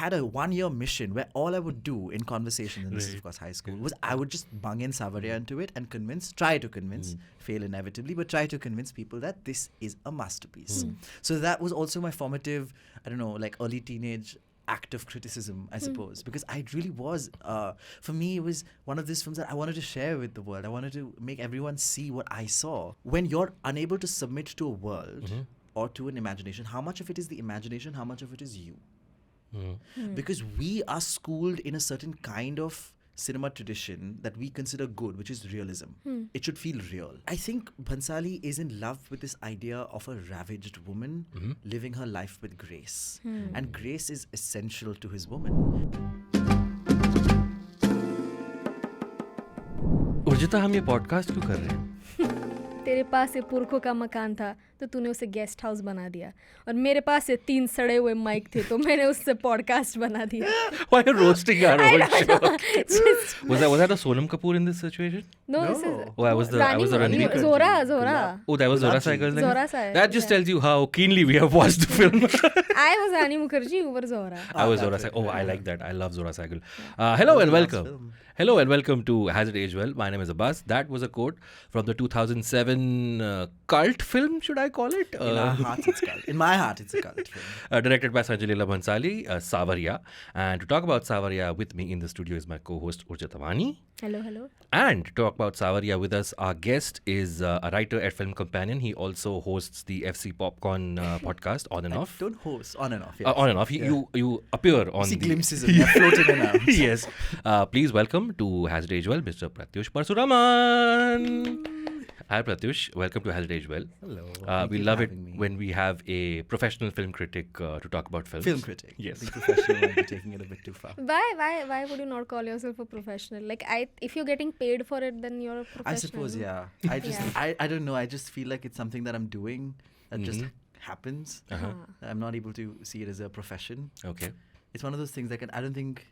had a 1-year mission where all I would do in conversation, and this is of course high school, was I would just bung in Saawariya into it and try to convince, fail inevitably, but try to convince people that this is a masterpiece. So that was also my formative, I don't know, like early teenage act of criticism, I suppose, because I really was, for me, it was one of these films that I wanted to share with the world. I wanted to make everyone see what I saw. When you're unable to submit to a world or to an imagination, how much of it is the imagination, how much of it is you? Because we are schooled in a certain kind of cinema tradition that we consider good, which is realism. It should feel real. I think Bhansali is in love with this idea of a ravaged woman living her life with grace. And grace is essential to his woman. Urjita, हम ये podcast क्यों कर रहे हैं? तेरे पास ये पुरखों का मकान था तो तूने उसे गेस्ट हाउस बना दिया, और मेरे पास ये 3 सड़े हुए माइक थे तो मैंने उससे पॉडकास्ट बना दिया. Why are you roasting our own show? Was that a Sonam Kapoor in this situation? No, this is I was the Ranbir. Zohra. Oh, that was Zohra Sehgal. Zohra Sehgal. That just tells you how keenly we have watched the film. I was Rani Mukherjee over Zohra. I was Zohra Sehgal. Oh, I like that. I love Zohra Sehgal. Hello and welcome. Hello and welcome to Has It Aged Well? My name is Abbas. That was a quote from the 2007 cult film, should I call it? In our hearts, it's cult. In my heart, it's a cult film. Directed by Sanjay Leela Bhansali, Saawariya. And to talk about Saawariya with me in the studio is my co-host Urjita. Hello. And to talk about Saawariya with us, our guest is a writer at Film Companion. He also hosts the FC Popcorn podcast, On and Off. Don't host, on and off. Yes. On and Off. You appear on see glimpses of me floating in and out. Yes. Please welcome to Has It Aged Well, Mr. Prathyush Parasuraman. Hi Prathyush, welcome to Has It Aged Well. Hello. We love it when we have a professional film critic to talk about films. Film critic. Yes. I think professional might be taking it a bit too far. Why would you not call yourself a professional? Like, if you're getting paid for it, then you're a professional. I suppose, yeah. I don't know. I just feel like it's something that I'm doing that just happens. I'm not able to see it as a profession. Okay. It's one of those things like I don't think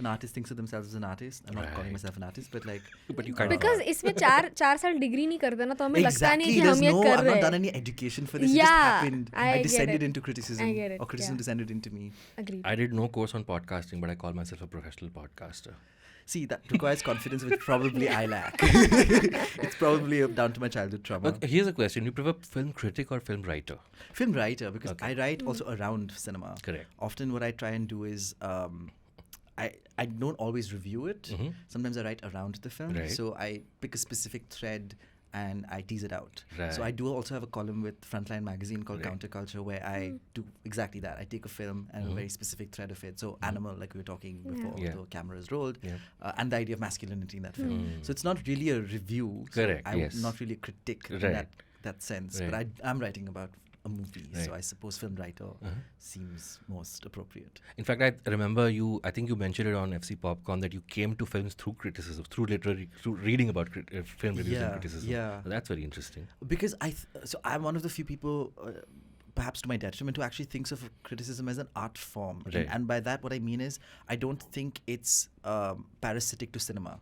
an artist thinks of themselves as an artist. I'm not calling myself an artist, but like. But you kind because इसमें 4 साल degree नहीं करते ना, तो हमें लगता नहीं कि हम ये कर रहे हैं. I've not done any education for this. It just happened. I descended into criticism. I get it. Or criticism descended into me. Agreed. I did no course on podcasting, but I call myself a professional podcaster. See, that requires confidence, which probably I lack. It's probably down to my childhood trauma. Okay, here's a question. You prefer film critic or film writer? Film writer, because I write also around cinema. Correct. Often what I try and do is I don't always review it. Sometimes I write around the film. Right. So I pick a specific thread and I tease it out. Right. So I do also have a column with Frontline magazine called Counterculture, where I do exactly that. I take a film and a very specific thread of it. So Animal, like we were talking before, the camera is rolled, and the idea of masculinity in that film. So it's not really a review. Correct. So I'm not really a critic in that sense. Right. But I'm writing about a movie, so I suppose film writer seems most appropriate. In fact, I remember I think you mentioned it on FC Popcorn that you came to films through criticism, through reading about film reviews and criticism. Yeah. That's very interesting. Because so I'm one of the few people, perhaps to my detriment, who actually thinks of criticism as an art form. Right. And by that, what I mean is, I don't think it's parasitic to cinema.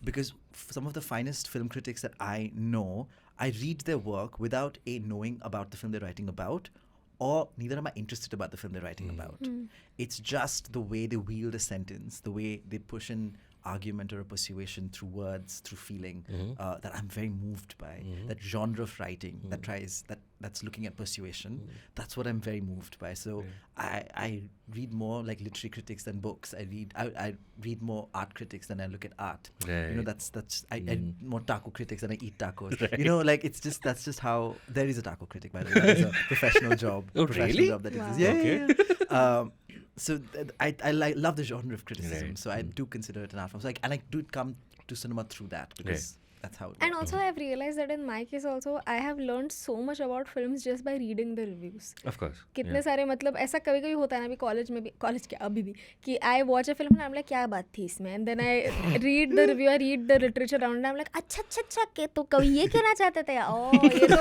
Because some of the finest film critics that I know, I read their work without knowing about the film they're writing about, or neither am I interested about the film they're writing about. It's just the way they wield a sentence, the way they push an argument or a persuasion through words, through feeling, that I'm very moved by. That genre of writing that's looking at persuasion, that's what I'm very moved by. So I read more like literary critics than books. I read more art critics than I look at art. Right. You know, I read more taco critics than I eat tacos. Right. You know, like that's just how there is a taco critic, by the way. That is a professional job. Oh, professional really? job that exists. Okay. Yeah. So I love the genre of criticism. So I do consider it an art form. So I do come to cinema through that, because that's how it works. And also I've realized that in my case also, I have learned so much about films just by reading the reviews. Of course. कितने सारे मतलब ऐसा कभी कभी होता है ना, अभी कॉलेज क्या अभी भी कि I watch a film and I'm like क्या बात थी इसमें, and then I read the review, I read the literature around it, I'm like अच्छा के तो कभी ये कहना चाहते थे, ये तो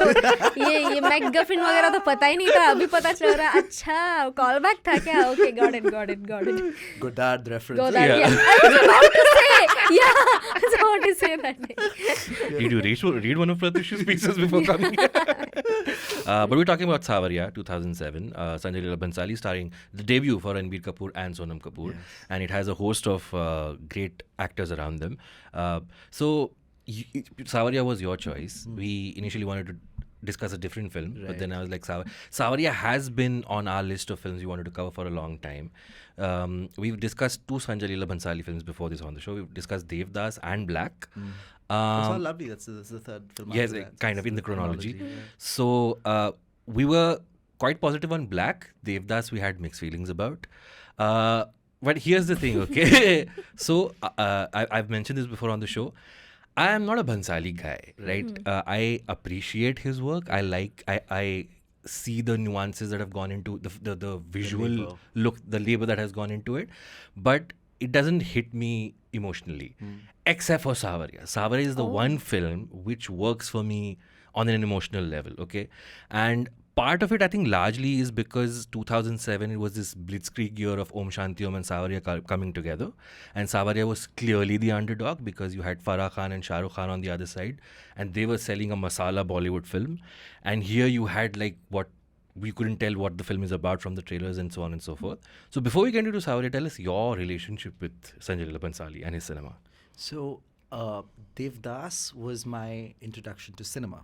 ये मैकगफिन वगैरह तो पता ही नहीं था, अभी पता चल रहा, अच्छा कॉल बैक था क्या, okay got it. Godard reference. I was about to say that. Did you read one of Prathyush's pieces before coming here? But we're talking about Saawariya, 2007, Sanjay Leela Bhansali, starring the debut for Ranbir Kapoor and Sonam Kapoor. Yes. And it has a host of great actors around them. So Saawariya was your choice. We initially wanted to discuss a different film, but then I was like, Saawariya has been on our list of films we wanted to cover for a long time. We've discussed two Sanjay Leela Bhansali films before this on the show. We've discussed Devdas and Black. It's all lovely. That's the third film. Yes, after that. kind of in the chronology. Yeah. So we were quite positive on Black. Devdas we had mixed feelings about. But here's the thing, okay? So I've mentioned this before on the show. I am not a Bhansali guy, right? I appreciate his work. I see the nuances that have gone into the visual look, the labor that has gone into it. But it doesn't hit me emotionally, except for Saawariya. Saawariya is the one film which works for me on an emotional level, okay? And part of it, I think, largely is because 2007, it was this blitzkrieg year of Om Shanti Om and Saawariya coming together. And Saawariya was clearly the underdog because you had Farah Khan and Shah Rukh Khan on the other side. And they were selling a masala Bollywood film. And here you had like what we couldn't tell what the film is about from the trailers and so on and so forth. So before we get into Saawariya, tell us your relationship with Sanjay Leela Bhansali and his cinema. So Devdas was my introduction to cinema,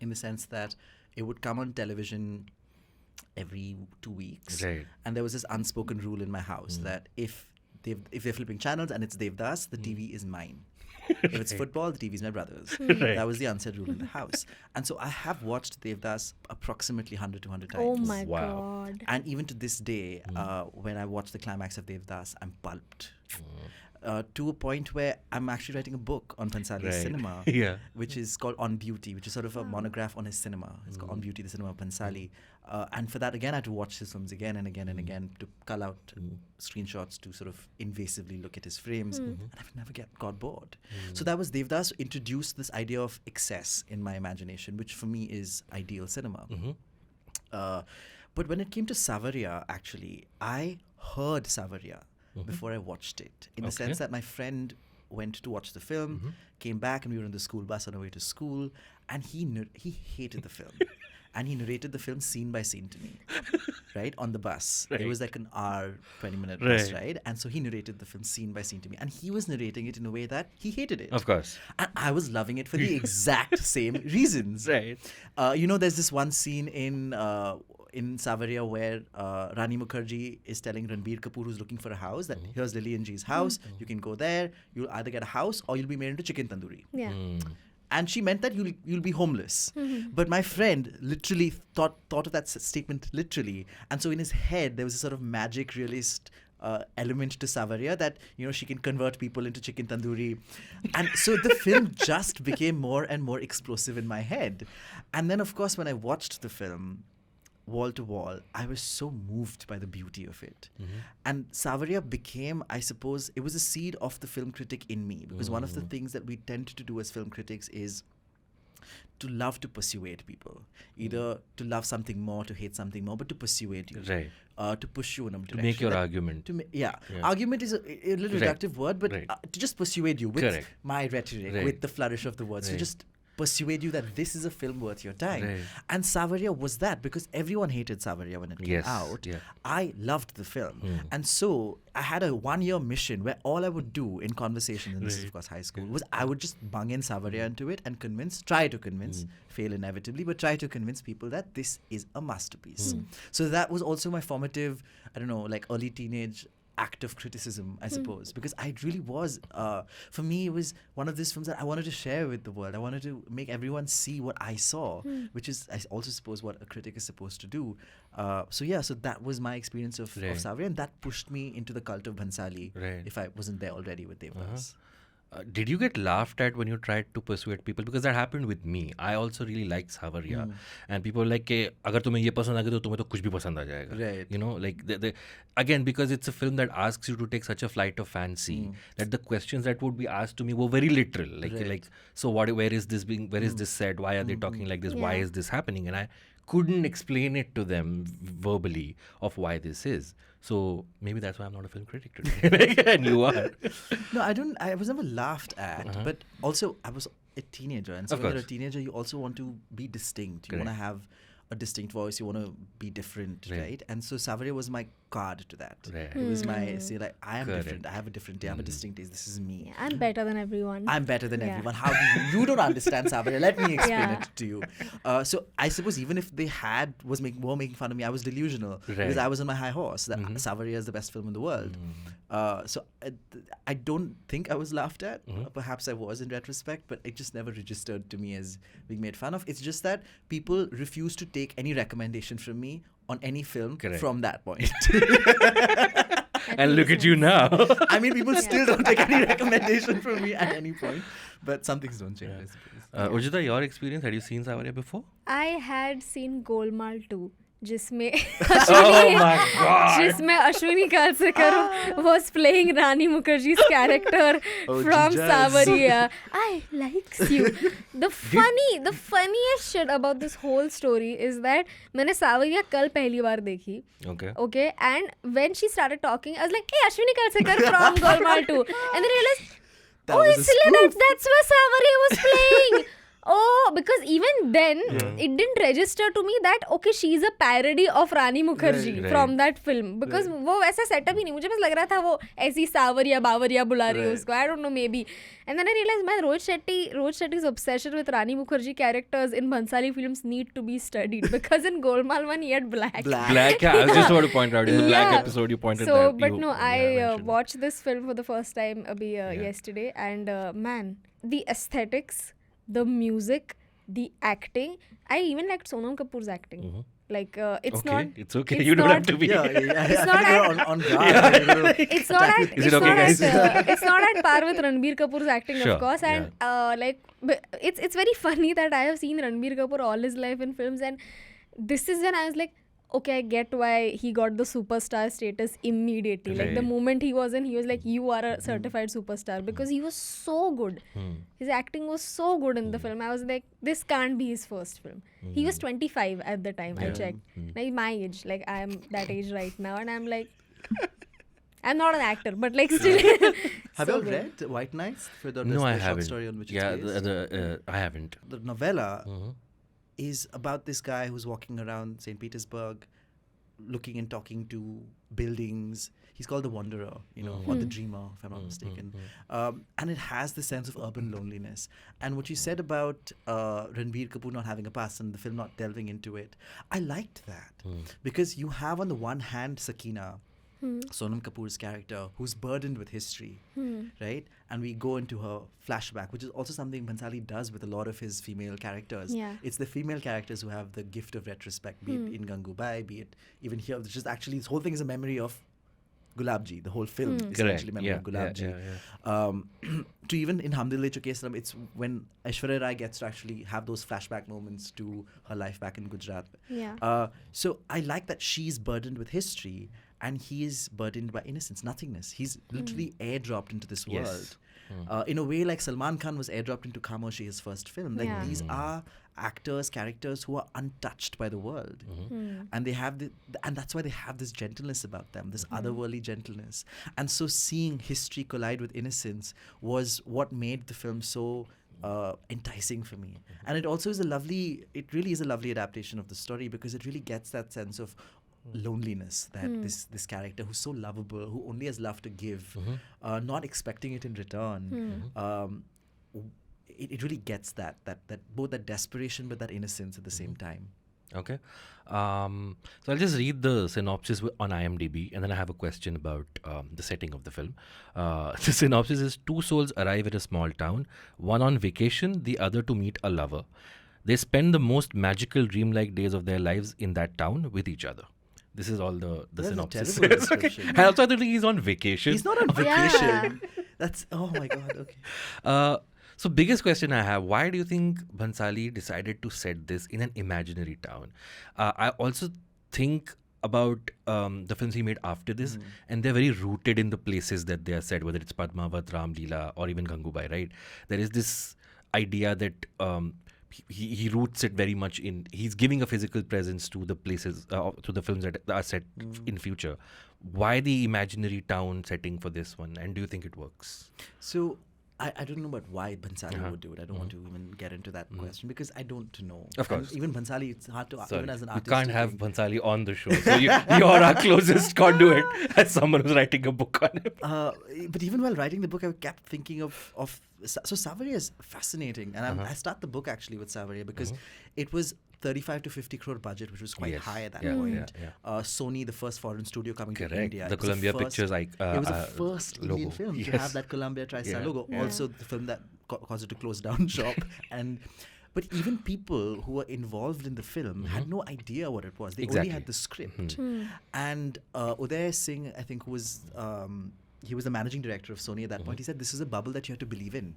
in the sense that it would come on television every 2 weeks. Right. And there was this unspoken rule in my house that if they're flipping channels and it's Devdas, the TV is mine. If it's football, the TV is my brother's. Right. That was the unsaid rule in the house. And so I have watched Devdas approximately 100 to 100 times. Oh my Wow. God. And even to this day, when I watch the climax of Devdas, I'm pulped. To a point where I'm actually writing a book on Bhansali's cinema, Yeah. which is called On Beauty, which is sort of a monograph on his cinema. It's called On Beauty, the cinema of Bhansali. And for that, again, I had to watch his films again and again and again to cull out screenshots to sort of invasively look at his frames. And I've never got bored. So that was Devdas introduced this idea of excess in my imagination, which for me is ideal cinema. But when it came to Saawariya, actually, I heard Saawariya before I watched it, in the sense that my friend went to watch the film, came back, and we were in the school bus on our way to school, and he hated the film. And he narrated the film scene by scene to me, right, on the bus. Right. It was like an hour, 20-minute bus ride. And so he narrated the film scene by scene to me. And he was narrating it in a way that he hated it. Of course. And I was loving it for the exact same reasons. Right. There's this one scene in Saawariya where Rani Mukherjee is telling Ranbir Kapoor, who's looking for a house, that here's Lily G's house. You can go there. You'll either get a house or you'll be made into chicken tandoori. Yeah. And she meant that you'll be homeless. But my friend literally thought of that statement literally. And so in his head, there was a sort of magic realist element to Saawariya that, she can convert people into chicken tandoori. And so the film just became more and more explosive in my head. And then, of course, when I watched the film, wall to wall, I was so moved by the beauty of it. And Saawariya became, I suppose, it was a seed of the film critic in me, because one of the things that we tend to do as film critics is to love to persuade people, either to love something more, to hate something more, but to persuade you, Right. To push you in a direction. To make your argument. Argument is a little reductive word, but Right. to just persuade you with Correct. my rhetoric, Right. with the flourish of the words, to Right. just persuade you that this is a film worth your time. Right. And Saawariya was that, because everyone hated Saawariya when it came Yes, out. yeah. I loved the film. And so I had a 1-year mission where all I would do in conversation, and this is of course high school, was I would just bung in Saawariya into it and try to convince, fail inevitably, but try to convince people that this is a masterpiece. So that was also my formative, early teenage act of criticism, I suppose, because I really was, for me, it was one of these films that I wanted to share with the world. I wanted to make everyone see what I saw, which is, I also suppose, what a critic is supposed to do. So that was my experience of Saawariya, and that pushed me into the cult of Bhansali, if I wasn't there already with Devdas. Did you get laughed at when you tried to persuade people? Because that happened with me. I also really liked Saawariya. And people were like, agar tumhe ye pasand aa gaya to tumhe to kuch bhi pasand aa jayega. Right. Again, because it's a film that asks you to take such a flight of fancy, that the questions that would be asked to me were very literal. So where is this said? Why are they talking like this? Why is this happening? And I couldn't explain it to them verbally of why this is. So maybe that's why I'm not a film critic today. And you are. No, I was never laughed at, but also I was a teenager, and so Of when you're a course. teenager, you also want to be distinct. You Correct. want to have a distinct voice. You want to be different, right? And so Saawariya was my card to that. Right. It was my say like I am Correct. different. I have a different day. I have a distinct taste. This is me. Yeah, I'm better than everyone. I'm better than Yeah. everyone. How do you don't understand Saawariya? Let me explain Yeah. it to you. So I suppose even if they were making fun of me, I was delusional because Right. I was on my high horse. That Saawariya is the best film in the world. So I don't think I was laughed at. Perhaps I was in retrospect, but it just never registered to me as being made fun of. It's just that people refuse to take any recommendation from me on any film Correct. from that point. And look at you now. I mean, people still don't take any recommendation from me at any point, but some things don't change, I suppose. Urjita, your experience, had you seen Saawariya before? I had seen Golmaal 2, जिसमें Oh my God. जिसमें Ashwini Kalsekar was playing Rani Mukherjee's character Oh, from Jesus. Saawariya. I likes you. The funniest shit about this whole story is that मैंने Saawariya कल पहली बार देखी. Okay. Okay, and when she started talking, I was like, hey, Ashwini Kalsekar from Golmaal 2. And then I realized, That oh, was a इसलिए scoop. that's where Saawariya was playing. Oh, because even then, it didn't register to me that, okay, she's a parody of Rani Mukherjee Right. from that film. Because वो वैसा setup ही नहीं. मुझे बस लग रहा था वो ऐसी सावरिया बावरिया बुला रही है उसको. I don't know, maybe. And then I realized, man, Rohit Shetty's obsession with Rani Mukherjee characters in Bhansali films need to be studied. Because in Golmaal 1, he had black. Black, yeah, I was just about to point out in the black episode you pointed So, that. but you- no, yeah, I mentioned. watched this film for the first time yesterday, and man, the aesthetics, the music, the acting. I even liked Sonam Kapoor's acting. Like it's Okay, not. it's okay. it's You don't have not- to be. Yeah. It's I not think we're at- on guard. It's not at. Is it's it okay, not guys? it's not at par with Ranbir Kapoor's acting, Sure, of course, and it's very funny that I have seen Ranbir Kapoor all his life in films, and this is when I was like, okay, I get why he got the superstar status immediately. Like the Right. moment he was in, he was like, you are a certified superstar, because he was so good. His acting was so good in the film. I was like, this can't be his first film. He was 25 at the time. I checked. Like my age, like I am that age right now, and I'm like, I'm not an actor, but like still. Have so you all good. read White Nights? For the, No, the I short haven't. story on which Yeah, it's based? I haven't. The novella is about this guy who's walking around St. Petersburg, looking and talking to buildings. He's called the Wanderer, or the Dreamer, if I'm not mistaken. And it has the sense of urban loneliness. And what you said about Ranbir Kapoor not having a past and the film not delving into it, I liked that. Because you have on the one hand Sakina, Sonam Kapoor's character, who's burdened with history, right? And we go into her flashback, which is also something Bhansali does with a lot of his female characters. Yeah. It's the female characters who have the gift of retrospect, be it in Gangubai, be it even here. It's just actually, this whole thing is a memory of Gulabji. The whole film is essentially a memory of Gulabji. To even in Hamdillah Chukeslam, it's when Aishwarya Rai gets to actually have those flashback moments to her life back in Gujarat. Yeah. So I like that she's burdened with history and he is burdened by innocence, nothingness. He's literally airdropped into this Yes. world. In a way like Salman Khan was airdropped into Khamoshi, his first film. Like Yeah. these are actors, characters who are untouched by the world. And they have and that's why they have this gentleness about them, this otherworldly gentleness. And so seeing history collide with innocence was what made the film so enticing for me. And it also is it really is a lovely adaptation of the story, because it really gets that sense of loneliness that this character who's so lovable, who only has love to give, not expecting it in return, it really gets that both that desperation but that innocence at the same time. Okay. So I'll just read the synopsis on IMDb, and then I have a question about the setting of the film. The synopsis is: two souls arrive at a small town, one on vacation, the other to meet a lover. They spend the most magical, dreamlike days of their lives in that town with each other. This is all the That's a synopsis. terrible says. Okay. description. I also think he's on vacation. He's not on vacation. That's, oh my God, okay. So biggest question I have, why do you think Bhansali decided to set this in an imaginary town? I also think about the films he made after this, and they're very rooted in the places that they are set, whether it's Padmavat, Ram Leela, or even Gangubai, right? There is this idea that he roots it very much in. He's giving a physical presence to the places, to the films that are set in future. Why the imaginary town setting for this one? And do you think it works? So I don't know about why Bhansali would do it. I don't want to even get into that question because I don't know. Of course. And even Bhansali, it's hard to, even as an You artist. can't have Bhansali on the show. So you're our closest conduit as someone who's writing a book on him. But even while writing the book, I kept thinking of so Saawariya is fascinating. And I start the book actually with Saawariya because it was 35 to 50 crore budget, which was quite high at that point. Sony, the first foreign studio coming to India. The Columbia Pictures it was the first logo. Indian film to have that Columbia TriStar logo. Also, the film that caused it to close down shop. But even people who were involved in the film had no idea what it was. They only had the script. And Uday Singh, I think, who was... he was the managing director of Sony at that point. He said, this is a bubble that you have to believe in.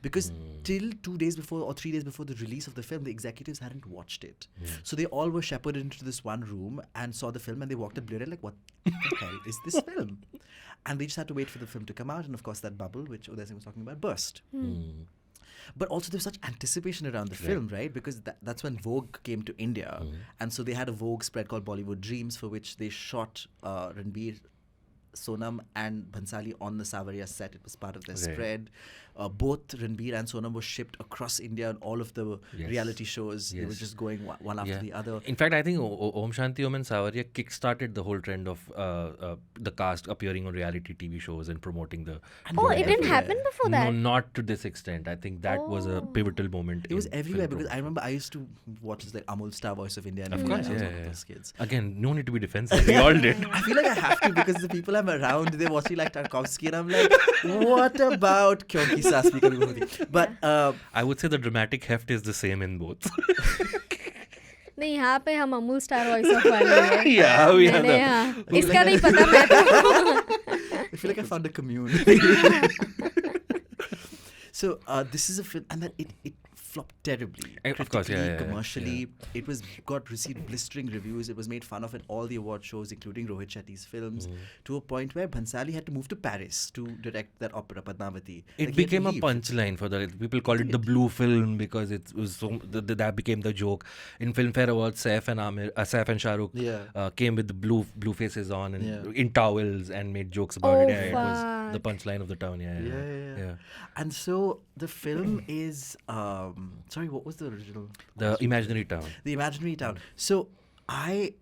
Because till 2 days before or 3 days before the release of the film, the executives hadn't watched it. So they all were shepherded into this one room and saw the film and they walked up blurred like, what the hell is this film? And they just had to wait for the film to come out. And of course, that bubble, which Uday Singh was talking about, burst. But also there was such anticipation around the film, right? Because that's when Vogue came to India. And so they had a Vogue spread called Bollywood Dreams, for which they shot Ranbir, Sonam and Bhansali on the Saawariya set. It was part of their spread. Both Ranbir and Sonam were shipped across India on all of the reality shows. They were just going one after the other. In fact, I think Om Shanti Om and Saawariya kickstarted the whole trend of the cast appearing on reality TV shows and promoting the... it didn't happen before that? No, not to this extent. I think that was a pivotal moment. It was everywhere because I remember I used to watch this like Amul Star Voice of India. And of course, I was one of those kids. Again, no need to be defensive. We all did. I feel like I have to because the people I'm around, they're watching like Tarkovsky and I'm like, what about Kyonki Saas Bhi Kabhi Bahu Thi? But I would say the dramatic heft is the same in both. नहीं यहाँ पे हम Amul star voice of वाले हैं इसका नहीं पता मैं तो I feel like I found a commune. So this is a film and that it flopped terribly. Of course, commercially. It received blistering reviews. It was made fun of at all the award shows, including Rohit Shetty's films, to a point where Bhansali had to move to Paris to direct that opera, Padmavati. It became a punchline for the... People called it the blue film because it was so... that became the joke. In Filmfare Awards, Saif and Shah Rukh came with the blue faces on and in towels and made jokes about it. It was the punchline of the town. Yeah. And so the film is... sorry, what was the original? The Imaginary Town. The Imaginary Town. So when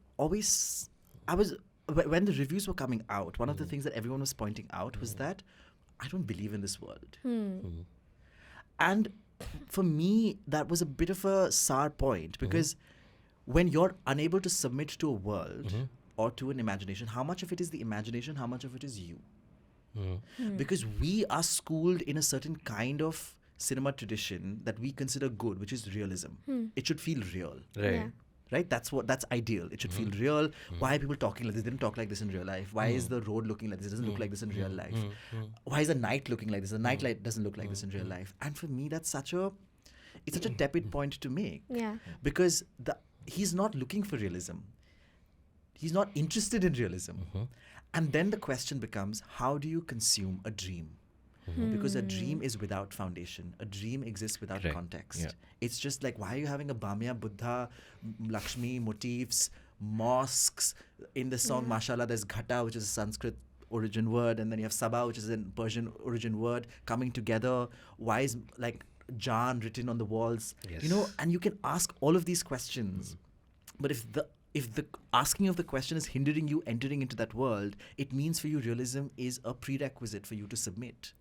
the reviews were coming out, one of the things that everyone was pointing out was that I don't believe in this world. And for me, that was a bit of a sour point because when you're unable to submit to a world or to an imagination, how much of it is the imagination, how much of it is you? Because we are schooled in a certain kind of cinema tradition that we consider good, which is realism. It should feel real. Right? That's ideal. It should feel real. Why are people talking like this? They didn't talk like this in real life. Why is the road looking like this? It doesn't look like this in real life. Why is the night looking like this? The night light doesn't look like this in real life. And for me, it's such a tepid point to make. Because he's not looking for realism. He's not interested in realism. And then the question becomes, how do you consume a dream? Because a dream is without foundation. A dream exists without context. It's just like, why are you having a Bamya, Buddha, Lakshmi motifs, mosques? In the song Mashallah, there's Ghata, which is a Sanskrit origin word, and then you have Sabha, which is a Persian origin word, coming together. Why is like Jan written on the walls? You know, and you can ask all of these questions. But if the asking of the question is hindering you entering into that world, it means for you realism is a prerequisite for you to submit.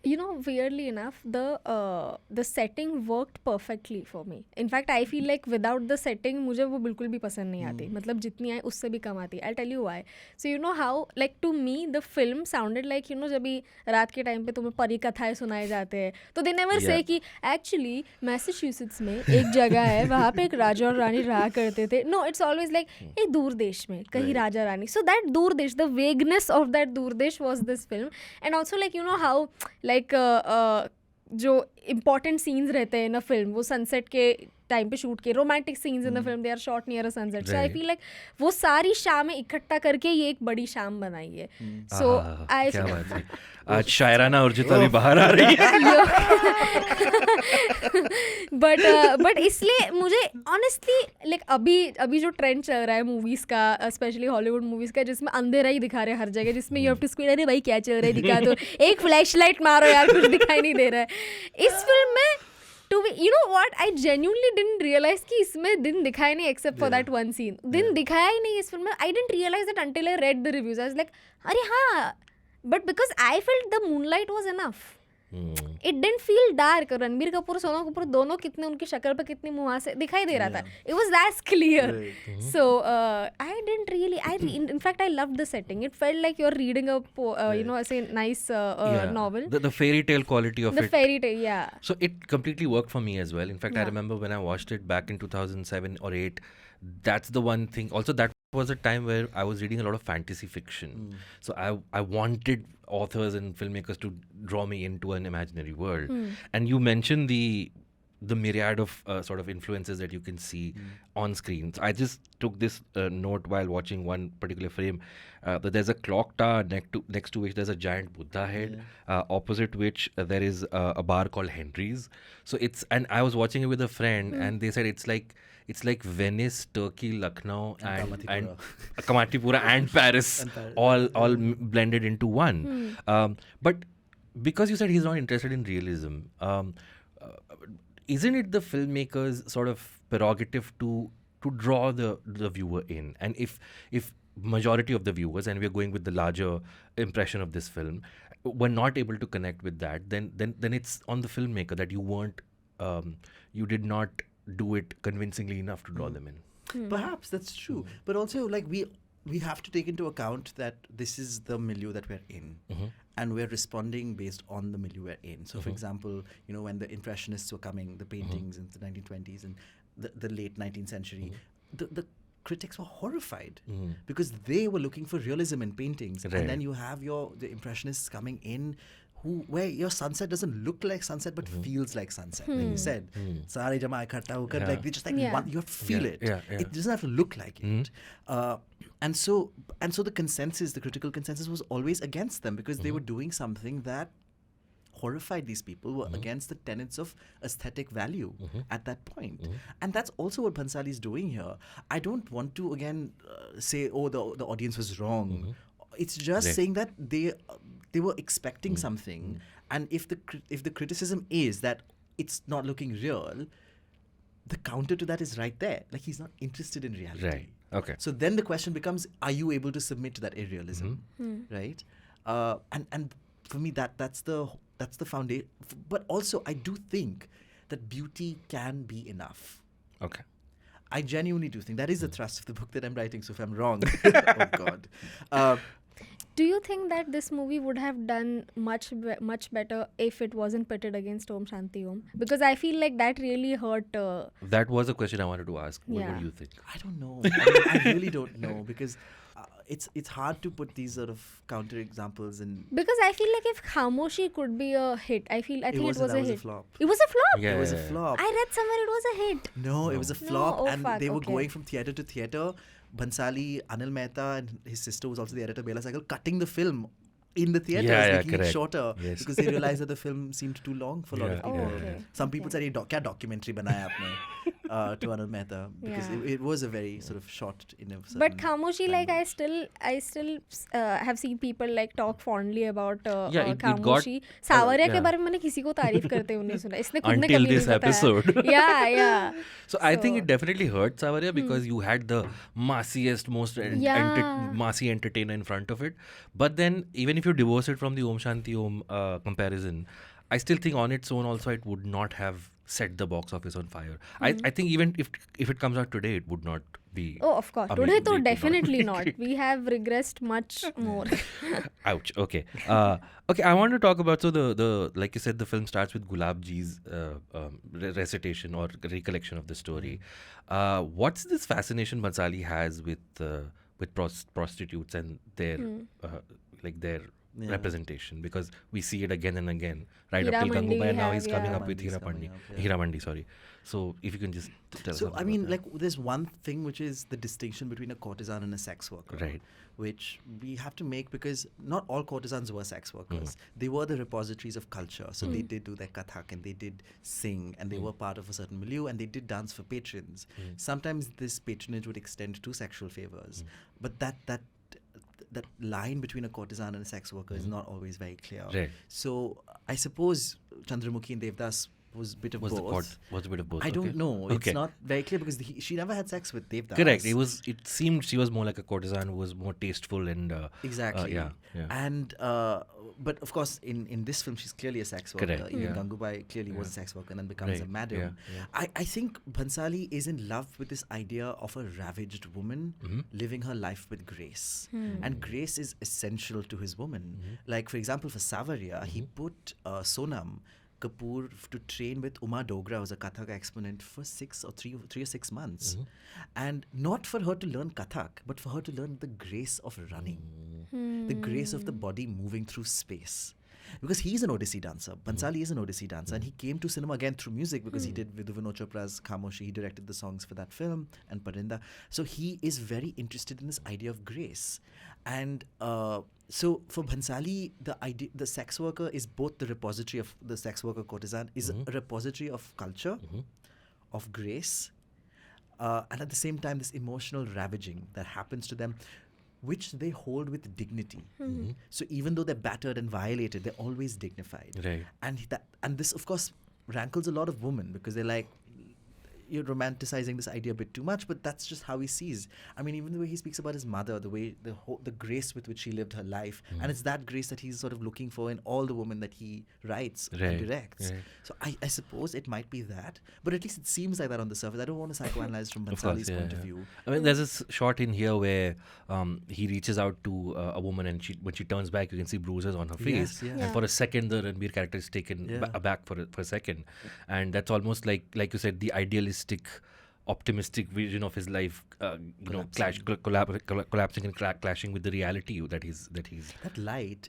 You know, weirdly enough, the setting worked perfectly for me. In fact, I feel like without the setting, मुझे वो बिल्कुल भी पसंद नहीं आती. मतलब जितनी आए उससे भी कम आती. I'll tell you why. So you know how, like to me, the film sounded like, you know, जब भी रात के टाइम पे तुम्हें परी कथाएं सुनाए जाते हैं, तो they never say कि actually मैसेच्यूसेट्स में एक जगह है, वहाँ पे एक राजा और रानी रहा करते थे. No, it's always like एक दूर देश में कहीं राजा रानी. So that दूर देश, the vagueness of that दूर देश was this film. And also like, you know how like जो इम्पॉर्टेंट सीन्स रहते हैं ना फिल्म, वो सनसेट के टाइम पे शूट किए. Romantic scenes in the film, they are shot near a sunset. So I feel like वो सारी शामें इकट्ठा करके ये एक बड़ी शाम बनाई है. सो आई क्या बात है, आज शायराना उर्जिता भी बाहर आ रही है. बट इसलिए मुझे ऑनेस्टली लाइक अभी जो ट्रेंड चल रहा है मूवीज का, स्पेशली हॉलीवुड मूवीज का, जिसमें अंधेरा ही दिखा रहे हैं हर जगह, जिसमें यू हैव टू स्क्रीन, अरे भाई क्या चल रहा है दिखा दो, एक फ्लैश लाइट मारो यार, कुछ दिखाई नहीं दे रहा है. इस फिल्म में to be, you know what, I genuinely didn't realize कि इसमें दिन दिखाया नहीं except for that one scene. दिन दिखाया ही नहीं इस फिल्म में. I didn't realize that until I read the reviews. I was like, अरे हाँ, but because I felt the moonlight was enough. It didn't feel dark. Ranbir Kapoor, Sonam Kapoor दोनों कितने, उनकी शक्ल पे कितनी मुहासे दिखाई दे रहा था. It was that clear. So I didn't really. In fact, I loved the setting. It felt like you're reading a say nice novel. The fairy tale quality of the it. The fairy tale, yeah. So it completely worked for me as well. In fact, I remember when I watched it back in 2007 or 8. That's the one thing. Also, that was a time where I was reading a lot of fantasy fiction. So I wanted authors and filmmakers to draw me into an imaginary world. And you mentioned the myriad of sort of influences that you can see on screen. So I just took this note while watching one particular frame. That there's a clock tower next to which there's a giant Buddha head, opposite which there is a bar called Henry's. So and I was watching it with a friend, and they said it's like Venice, Turkey, Lucknow, and Kamatipura and Paris, all blended into one. But because you said he's not interested in realism, isn't it the filmmaker's sort of prerogative to draw the viewer in? And if majority of the viewers, and we're going with the larger impression of this film, were not able to connect with that, then it's on the filmmaker that you did not do it convincingly enough to draw them in. Perhaps that's true, but also like we have to take into account that this is the milieu that we're in, and we're responding based on the milieu we're in. So, for example, when the Impressionists were coming, the paintings in the 1920s and the late 19th century, the critics were horrified because they were looking for realism in paintings, and then you have the Impressionists coming in, where your sunset doesn't look like sunset but feels like sunset. Like you said, sare jama ikhatta hokar, like they just like one, you have to feel it. It doesn't have to look like it. And so the critical consensus was always against them because they were doing something that horrified these people, were against the tenets of aesthetic value at that point. And that's also what Bhansali is doing here. I don't want to again say, oh, the audience was wrong. It's just saying that they were expecting something, and if the criticism is that it's not looking real, the counter to that is right there. Like, he's not interested in reality. Right. Okay. So then the question becomes, are you able to submit to that irrealism? Right? And for me, that's the foundation. But also, I do think that beauty can be enough. Okay. I genuinely do think that is the thrust of the book that I'm writing. So if I'm wrong, oh God. Do you think that this movie would have done much better if it wasn't pitted against Om Shanti Om? Because I feel like that really hurt. That was a question I wanted to ask. What do you think? I don't know. I really don't know, because it's hard to put these sort of counter examples in. Because I feel like if Khamoshi could be a hit, I think it was a hit. It was a flop. It was a flop? Yeah, it was a flop. I read somewhere it was a hit. No, it was a flop. No? Oh, and fuck. They were going from theatre to theatre. Bhansali, Anil Mehta, and his sister was also the editor, Bela Sehgal, cutting the film in the theatres, making it shorter, because they realized that the film seemed too long for a lot of people. Some people said, "Kya documentary banaya aapne?" To Anil Mehta, because it was a very sort of short in a certain. But Khamoshi, like I still have seen people like talk fondly about Khamoshi. Saawariya के बारे में मैंने किसी को तारीफ करते हुए नहीं सुना. इसने खुद ने Until कभी this नहीं episode. बताया. So I think it definitely hurt Saawariya because you had the massiest, most massy entertainer in front of it. But then, even if you divorce it from the Om Shanti Om comparison, I still think on its own also it would not have set the box office on fire. I think even if it comes out today, it would not be. Oh, of course. Today, though, definitely not. We have regressed much more. Ouch. Okay. Okay. I want to talk about, so the like you said, the film starts with Gulab Ji's recitation or recollection of the story. What's this fascination Bhansali has with prostitutes and their representation, because we see it again and again. Right up Hira till Mandi Gangubai, and now we he's have, coming yeah. up with Mandi's Hira coming Mandi. up, yeah. Hira Mandi, sorry. So if you can just tell us So, something I mean, about like, there's one thing which is the distinction between a courtesan and a sex worker. Right. Which we have to make, because not all courtesans were sex workers. They were the repositories of culture. So they did do their kathak, and they did sing, and they were part of a certain milieu, and they did dance for patrons. Sometimes this patronage would extend to sexual favors. But that line between a courtesan and a sex worker is not always very clear. Right. So I suppose Chandramukhi and Devdas was a bit of both. Was a bit of both. I don't know. Okay. It's not very clear, because she never had sex with Devdas. Correct. It seemed she was more like a courtesan who was more tasteful and Exactly. yeah. And but of course, in this film, she's clearly a sex worker. Correct. Even Yeah. Gangubai clearly was a sex worker and then becomes a Right. madam. Yeah. I think Bhansali is in love with this idea of a ravaged woman living her life with grace. And grace is essential to his woman. Like, for example, for Saawariya, he put Sonam Kapoor to train with Uma Dogra, who's a Kathak exponent, for 3 or 6 months. And not for her to learn Kathak, but for her to learn the grace of running, the grace of the body moving through space. Because he's an Odissi dancer. Bhansali is an Odissi dancer. And he came to cinema again through music, because he did Vidhu Vinod Chopra's Khamoshi. He directed the songs for that film, and Parinda. So he is very interested in this idea of grace. And so for Bhansali, the sex worker is both the repository of the sex worker courtesan, is a repository of culture, of grace, and at the same time, this emotional ravaging that happens to them, which they hold with dignity. So even though they're battered and violated, they're always dignified. Right. And this, of course, rankles a lot of women, because they're like, you're romanticizing this idea a bit too much, but that's just how he sees. I mean, even the way he speaks about his mother, the way the grace with which she lived her life, and it's that grace that he's sort of looking for in all the women that he writes and directs. Right. So I suppose it might be that, but at least it seems like that on the surface. I don't want to psychoanalyze from Bhansali's point of view. I mean, there's this shot in here where he reaches out to a woman, and when she turns back, you can see bruises on her face. Yes. And for a second, the Ranbir character is taken aback for a second, and that's almost like you said, the idealistic, optimistic vision of his life, collapsing and clashing with the reality that he's. That light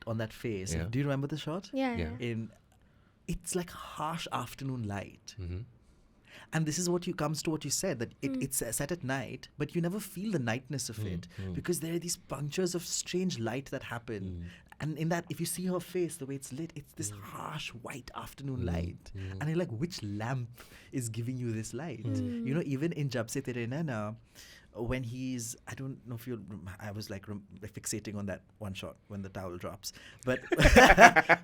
on that face. Yeah. Do you remember the shot? Yeah. It's like harsh afternoon light. And this is comes to what you said, that it's set at night, but you never feel the nightness of it, because there are these punctures of strange light that happen. And in that, if you see her face, the way it's lit, it's this harsh white afternoon light. And you're like, which lamp is giving you this light? You know, even in Jab Se Tere Naina, when he's, I don't know if I was like fixating on that one shot when the towel drops, but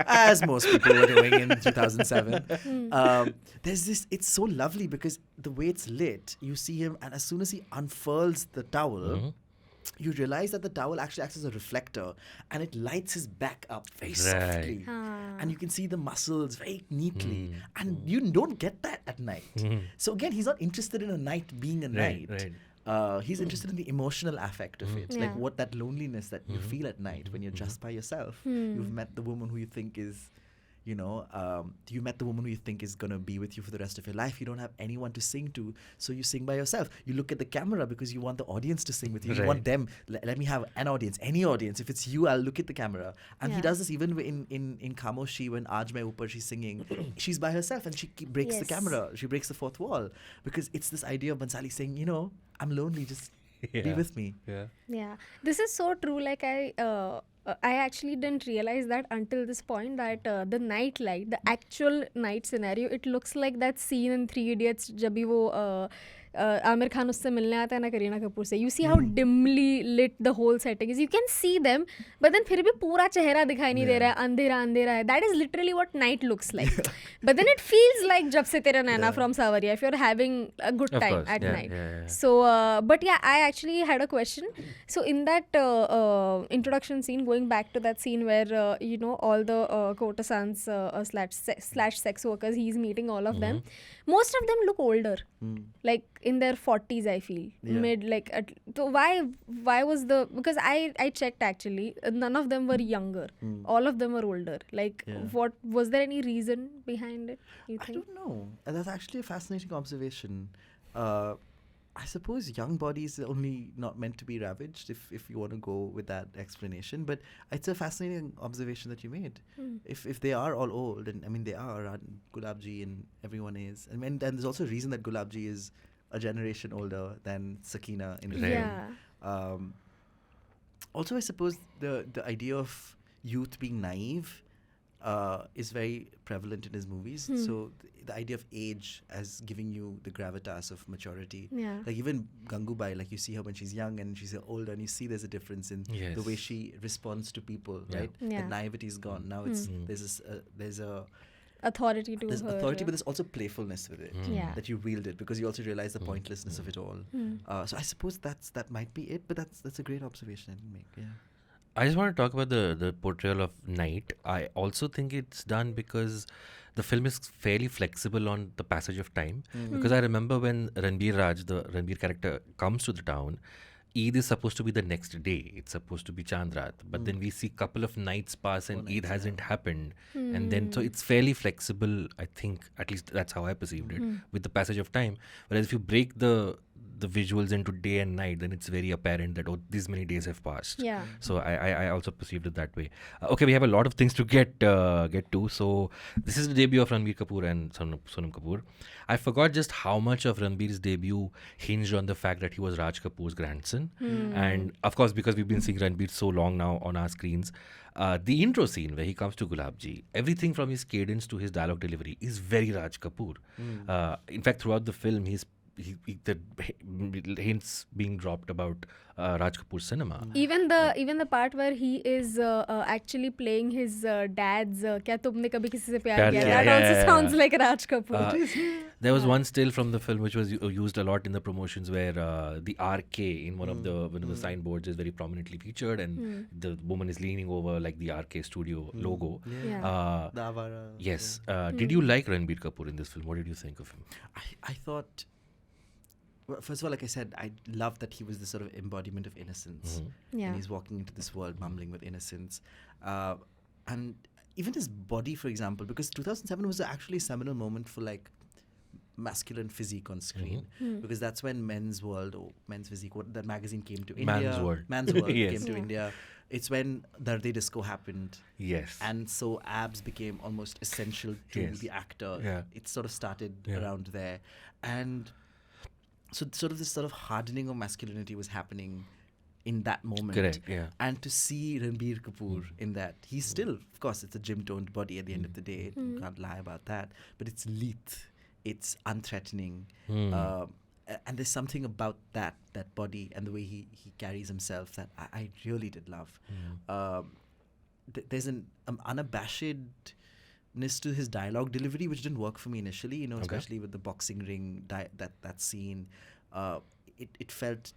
as most people were doing in 2007, there's this, it's so lovely, because the way it's lit, you see him, and as soon as he unfurls the towel, you realize that the towel actually acts as a reflector, and it lights his back up very softly. And you can see the muscles very neatly. And you don't get that at night. So again, he's not interested in a night being a night. Right. He's interested in the emotional affect of it. Like what that loneliness that you feel at night when you're just by yourself. You've met the woman who you think is, you met the woman who you think is going to be with you for the rest of your life. You don't have anyone to sing to, so you sing by yourself. You look at the camera because you want the audience to sing with you. You want them, let me have an audience, any audience. If it's you, I'll look at the camera. And he does this even in Khamoshi, when Aaj Main Upar she's singing. She's by herself, and she breaks the camera. She breaks the fourth wall, because it's this idea of Bhansali saying, I'm lonely, just be with me. Yeah, this is so true. Like I actually didn't realize that until this point, that the night light, the actual night scenario, it looks like that scene in 3 Idiots जब भी वो आमिर खान उससे मिलने आता है ना करीना कपूर से. You see how dimly lit the whole setting is. You can see them, but then फिर भी पूरा चेहरा दिखाई नहीं दे रहा है, अंधेरा अंधेरा है. That is literally what night looks like. But then it feels like जब से तेरा नैना from Saawariya, if you're having a good time at night. So, but yeah, I actually had a question. So in that introduction scene, going back to that scene where all the courtesans slash sex workers, he's meeting all of them. Most of them look older, like in their 40s, I feel. Mid, like, so why was because I checked actually, none of them were younger. All of them were older. Like, what was there any reason behind it, you think? I don't know. That's actually a fascinating observation. I suppose young bodies are only not meant to be ravaged, if you want to go with that explanation. But it's a fascinating observation that you made. If they are all old, and I mean they are, Gulabji and everyone is, and there's also a reason that Gulabji is a generation older than Sakina in the film. Yeah. Also, I suppose the idea of youth being naive is very prevalent in his movies. So the idea of age as giving you the gravitas of maturity. Yeah. Like even Gangubai, like you see her when she's young and she's older, and you see there's a difference in the way she responds to people, right? Yeah. The naivety is gone. Now it's there's a authority to there's her. authority, but there's also playfulness with it. Yeah. That you wield it because you also realize the pointlessness of it all. So I suppose that might be it, but that's a great observation I didn't make. Yeah. I just want to talk about the portrayal of Night. I also think it's done because the film is fairly flexible on the passage of time. Because I remember when Ranbir Raj, the Ranbir character, comes to the town, Eid is supposed to be the next day. It's supposed to be Chandrat. But then we see a couple of nights pass and Eid hasn't happened. And then, so it's fairly flexible, I think, at least that's how I perceived it, with the passage of time. Whereas if you break the visuals into day and night, then it's very apparent that these many days have passed. Yeah. So I also perceived it that way. Okay, we have a lot of things to get to. So this is the debut of Ranbir Kapoor and Sonam Kapoor. I forgot just how much of Ranbir's debut hinged on the fact that he was Raj Kapoor's grandson. And of course, because we've been seeing Ranbir so long now on our screens, the intro scene where he comes to Gulabji, everything from his cadence to his dialogue delivery is very Raj Kapoor. In fact, throughout the film, the hints being dropped about Raj Kapoor's cinema. Even the part where he is actually playing his dad's "Kya tumne kabhi kisi se pyar kiya?" That also sounds like Raj Kapoor. There was one still from the film which was used a lot in the promotions where the RK in one of the signboards is very prominently featured, and the woman is leaning over like the RK studio logo. Yeah. The Avara. Yes. Did you like Ranbir Kapoor in this film? What did you think of him? I thought, well, first of all, like I said, I loved that he was the sort of embodiment of innocence. Yeah. And he's walking into this world mumbling with innocence. And even his body, for example, because 2007 was actually a seminal moment for like masculine physique on screen. Because that's when Men's World or Men's Physique, that magazine came to India. Man's World Yes. came to India. It's when Darde Disco happened. Yes. And so abs became almost essential to the actor. Yeah. It sort of started around there. And so sort of this sort of hardening of masculinity was happening in that moment. Correct, yeah. And to see Ranbir Kapoor in that, he's still, of course, it's a gym-toned body at the end of the day. You can't lie about that. But it's lithe. It's unthreatening. And there's something about that body and the way he carries himself that I really did love. There's an unabashedness to his dialogue delivery, which didn't work for me initially, especially with the boxing ring, that scene. It felt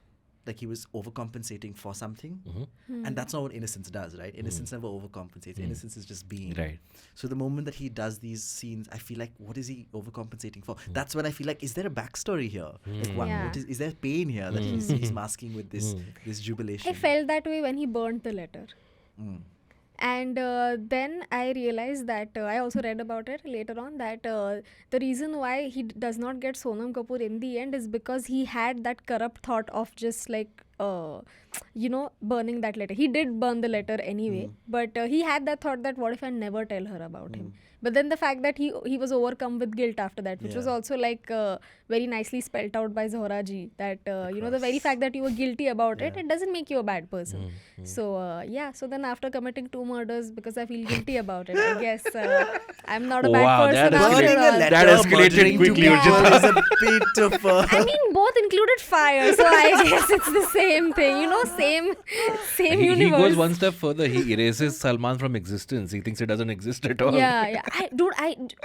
like he was overcompensating for something. And that's not what innocence does, right? Innocence never overcompensates. Innocence is just being. Right. So the moment that he does these scenes, I feel like, what is he overcompensating for? That's when I feel like, is there a backstory here? Like, what is there pain here that he's masking with this jubilation? I felt that way when he burnt the letter. And then I realized that I also read about it later on that the reason why he does not get Sonam Kapoor in the end is because he had that corrupt thought of just like burning that letter. He did burn the letter anyway, but he had that thought that what if I never tell her about him? But then the fact that he was overcome with guilt after that, which was also like very nicely spelt out by Zohra ji, that the very fact that you were guilty about it doesn't make you a bad person. So so then after committing 2 murders because I feel guilty about it, I guess I'm not a bad person after all. That escalated quickly. Is a bit of I mean, both included fire, so I guess it's the same thing, same universe. He goes one step further. He erases Salman from existence. He thinks it doesn't exist at all. Yeah.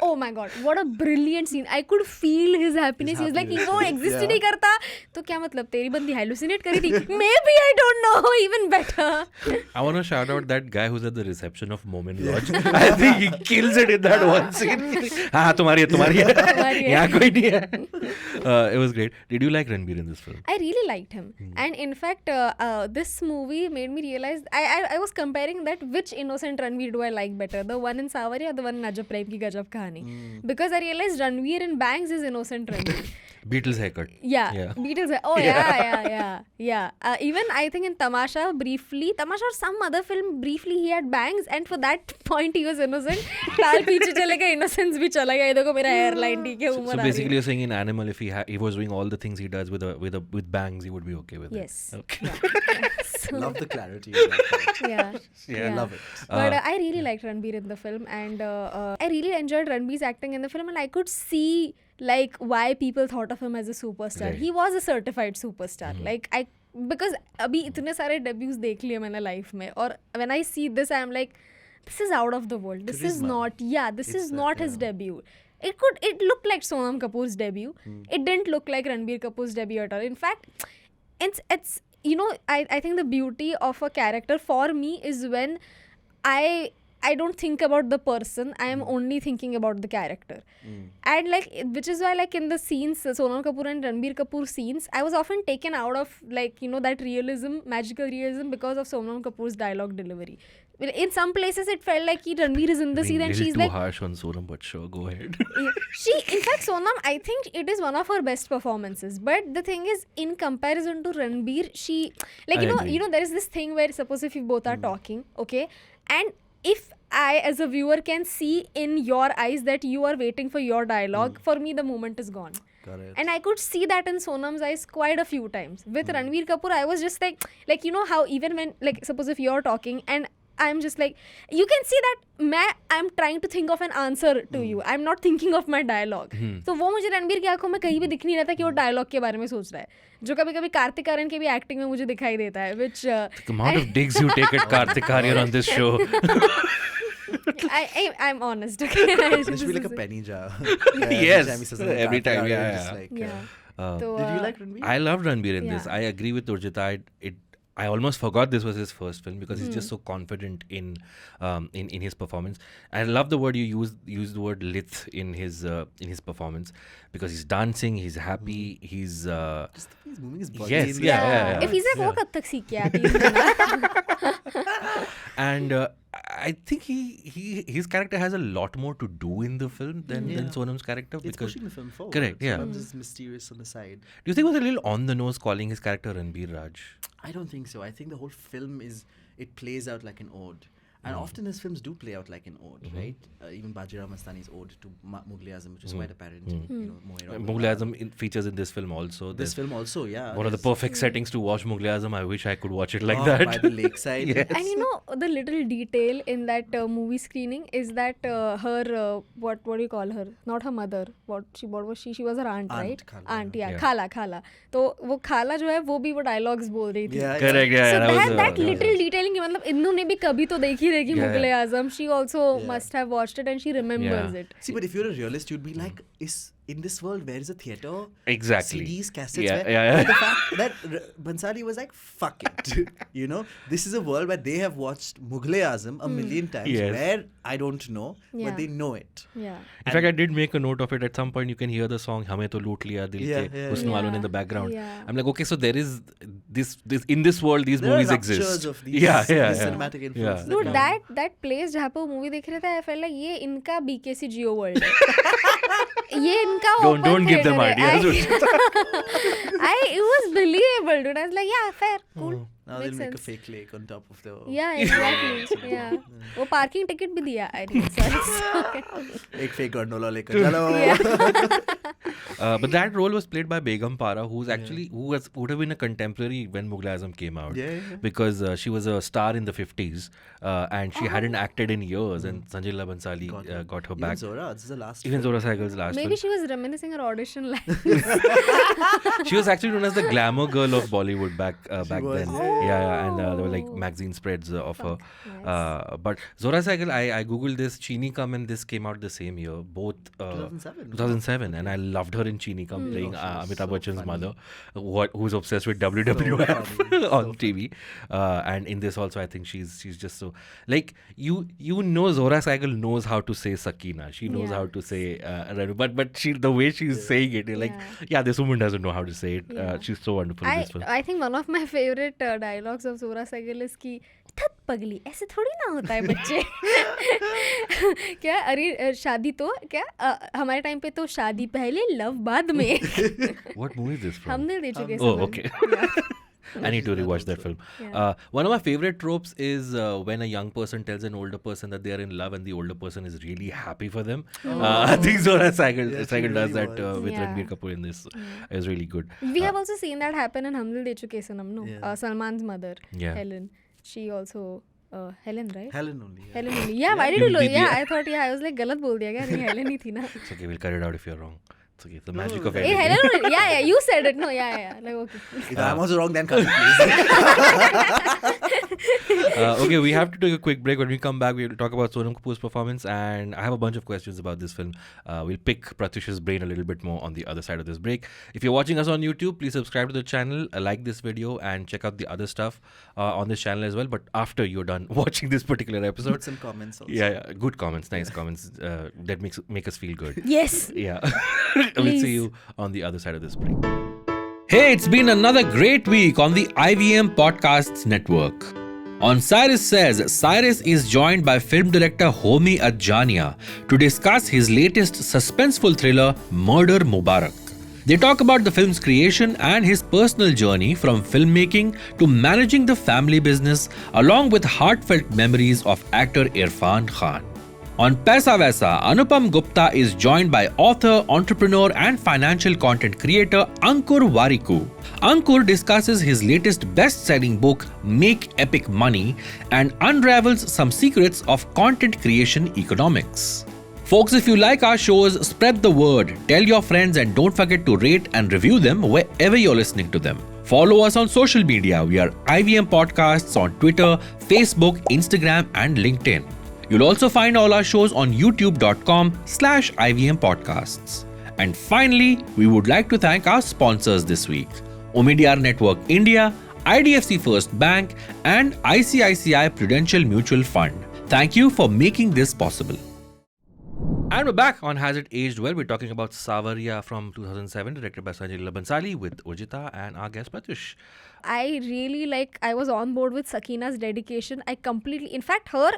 Oh my god, what a brilliant scene. I could feel his happiness. He was like, वो exist ही नहीं करता तो क्या मतलब तेरी बंदी hallucinate करी थी? Maybe, I don't know, even better. I want to shout out that guy who's at the reception of Moment Lodge. I think he kills it in that one scene. तुम्हारी है यहाँ कोई नहीं है. It was great. Did you like Ranbir in this film? I really liked him. And in fact, this movie made me realize, I was comparing that which innocent Ranbir do I like better, the one in Saawariya or the one in Ajab Prem Ki Gajab Kahani. Because I realized Ranbir in Bangs is innocent Ranbir. Beatles haircut. Yeah. Beatles. Oh yeah. Even I think in Tamasha or some other film, briefly he had bangs, and for that point he was innocent. Taal piche chale gaya, innocence bhi chala gaya. Dekho mera hairline theek hai, umar So aa basically, rahi you're saying in Animal, if he was doing all the things he does with bangs, he would be okay with it. Yes. Okay. Yeah. So, Love the clarity of that. yeah. I love it. But I really liked Ranbir in the film, and I really enjoyed Ranbir's acting in the film, and I could see like why people thought of him as a superstar. Right. He was a certified superstar. Because अभी इतने सारे debuts देख लिए मैंने life में, और when I see this I am like, this is out of the world. This is Charisma. This is not his debut. It looked like Sonam Kapoor's debut. It didn't look like Ranbir Kapoor's debut at all. In fact, it's I think the beauty of a character for me is when I don't think about the person, I am only thinking about the character. And which is why in the scenes, Sonam Kapoor and Ranbir Kapoor scenes, I was often taken out of that realism, magical realism, because of Sonam Kapoor's dialogue delivery. In some places it felt like Ranbir is in the scene and she's too harsh on Sonam, but sure, go ahead. In fact, Sonam, I think it is one of her best performances. But the thing is, in comparison to Ranbir, she there is this thing where suppose if you both are talking, okay, and if I as a viewer can see in your eyes that you are waiting for your dialogue, for me the moment is gone. Correct. And I could see that in Sonam's eyes quite a few times. With Ranbir Kapoor, I was just like how even when suppose if you're talking and I'm just like, you can see that I'm trying to think of an answer to you. I'm not thinking of my dialogue. तो वो मुझे रणबीर की आंखों में कहीं भी दिख नहीं रहता कि वो डायलॉग के बारे में सोच रहा है, जो कभी कभी कार्तिक आर्यन के भी एक्टिंग में मुझे दिखाई देता है. Which The amount of digs you take at Karthik Aryan on this show. I'm honest. Okay. It should be like a penny jar. Yes, Every time he says something, every time, Karthik yeah, Aryan yeah. just like, Yeah. So, Did you like Ranbir? I loved Ranbir in this. Yeah. I agree with Urjita. I almost forgot this was his first film because he's just so confident in his performance. I love the word you used the word lith in his performance, because he's dancing, he's happy, he's Just the way he's moving his body. Yes, in yeah. If he's like, वो कब तक सीख के आती है? and I think his character has a lot more to do in the film than Sonam's character. It's because pushing the film forward. Correct, yeah. Sonam's just mysterious on the side. Do you think it was a little on the nose calling his character Ranbir Raj? I don't think so. I think the whole film it plays out like an ode. And often his films do play out like an ode, right? Even Bajirao Mastani's ode to mughal-e-azam, which is quite apparent. Mughal-e-azam features in this film also. This film also, yeah. One of the perfect settings to watch Mughal-e-azam. I wish I could watch it like Oh, that. by the lakeside. Yes. And the little detail in that movie screening is that her what do you call her? Not her mother. What was she? She was her aunt, right? Khala, Aunt, yeah. Yeah. Khala. तो वो खाला जो है वो भी वो dialogues बोल रही थी. Yeah, Correct, yeah. So that little detailing, मतलब इन्होंने भी कभी तो देखी रहेगी Mughal-e-Azam. She also must have watched it and she remembers it. See, but if you're a realist, you'd be like, in this world, where is a theatre? Exactly. CDs, cassettes. Yeah. But the fact that Bhansali was like, fuck it. This is a world where they have watched Mughal-e-Azam a million times, where I don't know, but they know it. Yeah. In fact, I did make a note of it. At some point, you can hear the song "Hame To Loot Liya Dil Ke Husn Walon" in the background. Yeah. I'm like, okay, so there is this in this world, these There movies are exist. ruptures of these, yeah. these cinematic influences. Dude, that place जहाँ पे वो movie देख रहे थे, I felt like ये इनका BKC Geo World है. ये इनका Don't give them ideas. It was believable, dude. I was like, yeah, fair, cool. Now Makes they'll make a sense. fake lake on top of the... Yeah, exactly. Yeah. वो parking ticket भी दिया. I think. Sorry. एक fake gondola लेकर चलो. But that role was played by Begum Para, who would have been a contemporary when Mughal-e-Azam came out. Yeah. Because she was a star in the 50s and she hadn't acted in years, and Sanjay Leela Bhansali got her back. This is the last Even film. Zohra Sehgal's last Maybe film. she was reminiscing her audition line. She was actually known as the glamour girl of Bollywood back was, then. Yeah, and there were like magazine spreads of her. Nice. But Zohra Sehgal, I googled this. Chini Kam and this came out the same year, both 2007, and I loved her in Chini Kam playing Amitabh Bachchan's mother, who's obsessed with WWF on TV. And in this also, I think she's just so like you Zohra Sehgal knows how to say Sakina. She knows how to say but the way she's saying it, you're like, this woman doesn't know how to say it. She's so wonderful in this film. I think one of my favorite dialogues of Zohra Sehgal is कि धत पगली ऐसे थोड़ी ना होता है बच्चे. क्या अरे शादी तो क्या हमारे टाइम पे तो शादी पहले लव बाद में. What movie is this from? हम दिल दे चुके Oh, Sanam. okay. I need to rewatch that film. One of my favorite tropes is when a young person tells an older person that they are in love and the older person is really happy for them. I think Zohra Sehgal does that with Ranbir Kapoor in this. It was really good. We have also seen that happen in Hum Dil De Chuke Sanam, no? Salman's mother, Yeah. Helen. She also Helen, right? Helen only. Helen only. Yeah, why did you look? Yeah, I thought, I was like, गलत बोल दिया क्या? नहीं, Helen ही थी ना. It's okay, we'll cut it out if you're wrong. It's okay, it's the magic of Hey, editing. Helen only. Yeah, you said it. No, yeah. Like, okay. If I'm also wrong, then cut it, please. Okay, we have to take a quick break. When we come back, we'll talk about Sonam Kapoor's performance, and I have a bunch of questions about this film. We'll pick Prathyush's brain a little bit more on the other side of this break. If you're watching us on YouTube, please subscribe to the channel, like this video, and check out the other stuff on this channel as well. But after you're done watching this particular episode, Put some comments also. yeah, good comments, nice comments that make us feel good. Yes. Yeah. We'll see you on the other side of this break. Hey, it's been another great week on the IVM Podcasts Network. On Cyrus Says, Cyrus is joined by film director Homi Adjania to discuss his latest suspenseful thriller, Murder Mubarak. They talk about the film's creation and his personal journey from filmmaking to managing the family business, along with heartfelt memories of actor Irfan Khan. On Paisa Vaisa, Anupam Gupta is joined by author, entrepreneur and financial content creator Ankur Wariku. Ankur discusses his latest best-selling book, Make Epic Money, and unravels some secrets of content creation economics. Folks, if you like our shows, spread the word, tell your friends and don't forget to rate and review them wherever you're listening to them. Follow us on social media. We are IVM Podcasts on Twitter, Facebook, Instagram and LinkedIn. You'll also find all our shows on youtube.com/IVM Podcasts. And finally, we would like to thank our sponsors this week: Omidyar Network India, IDFC First Bank, and ICICI Prudential Mutual Fund. Thank you for making this possible. And we're back on Has It Aged Well? We're talking about Saawariya from 2007, directed by Sanjay Leela Bhansali, with Urjita and our guest Prathyush. I really I was on board with Sakina's dedication. I completely, in fact, her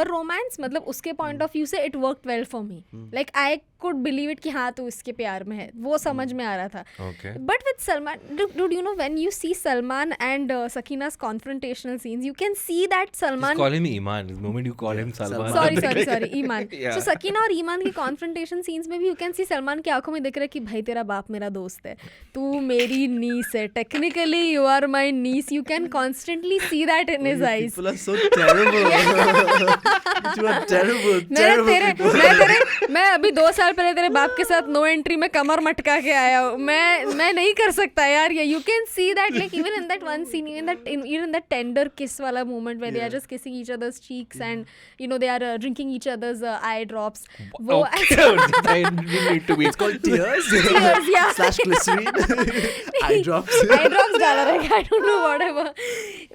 romance, मतलब उसके point of view से it worked well for me. Like I could believe it कि हाँ तू इसके प्यार में है, वो समझ में आ रहा था. Okay. But with Salman, dude, you know, when you see Salman and Sakina's confrontational scenes, you can see that Salman. Just call him Iman. The moment you call him Salman. Sorry, Iman. Yeah. So Sakina और Iman की confrontation scenes में भी you can see Salman की आंखों में दिख रहा है कि भाई तेरा बाप मेरा दोस्त है, तू मेरी niece है. Technically you are my niece. You can constantly see that in his eyes. People are so terrible. You are terrible. मैं अभी 2 साल पहले तेरे बाप के साथ नो एंट्री में कमर मटका के आया हूँ. मैं नहीं कर सकता यार ये. You can see that like even in that one scene, even that tender kiss वाला moment where they are just kissing each other's cheeks and you know they are drinking each other's eye drops. वो I didn't need to be. It's called tears. Tears, yeah. / glycerine. Eye drops. Eye drops डाला रहेगा. I don't know whatever.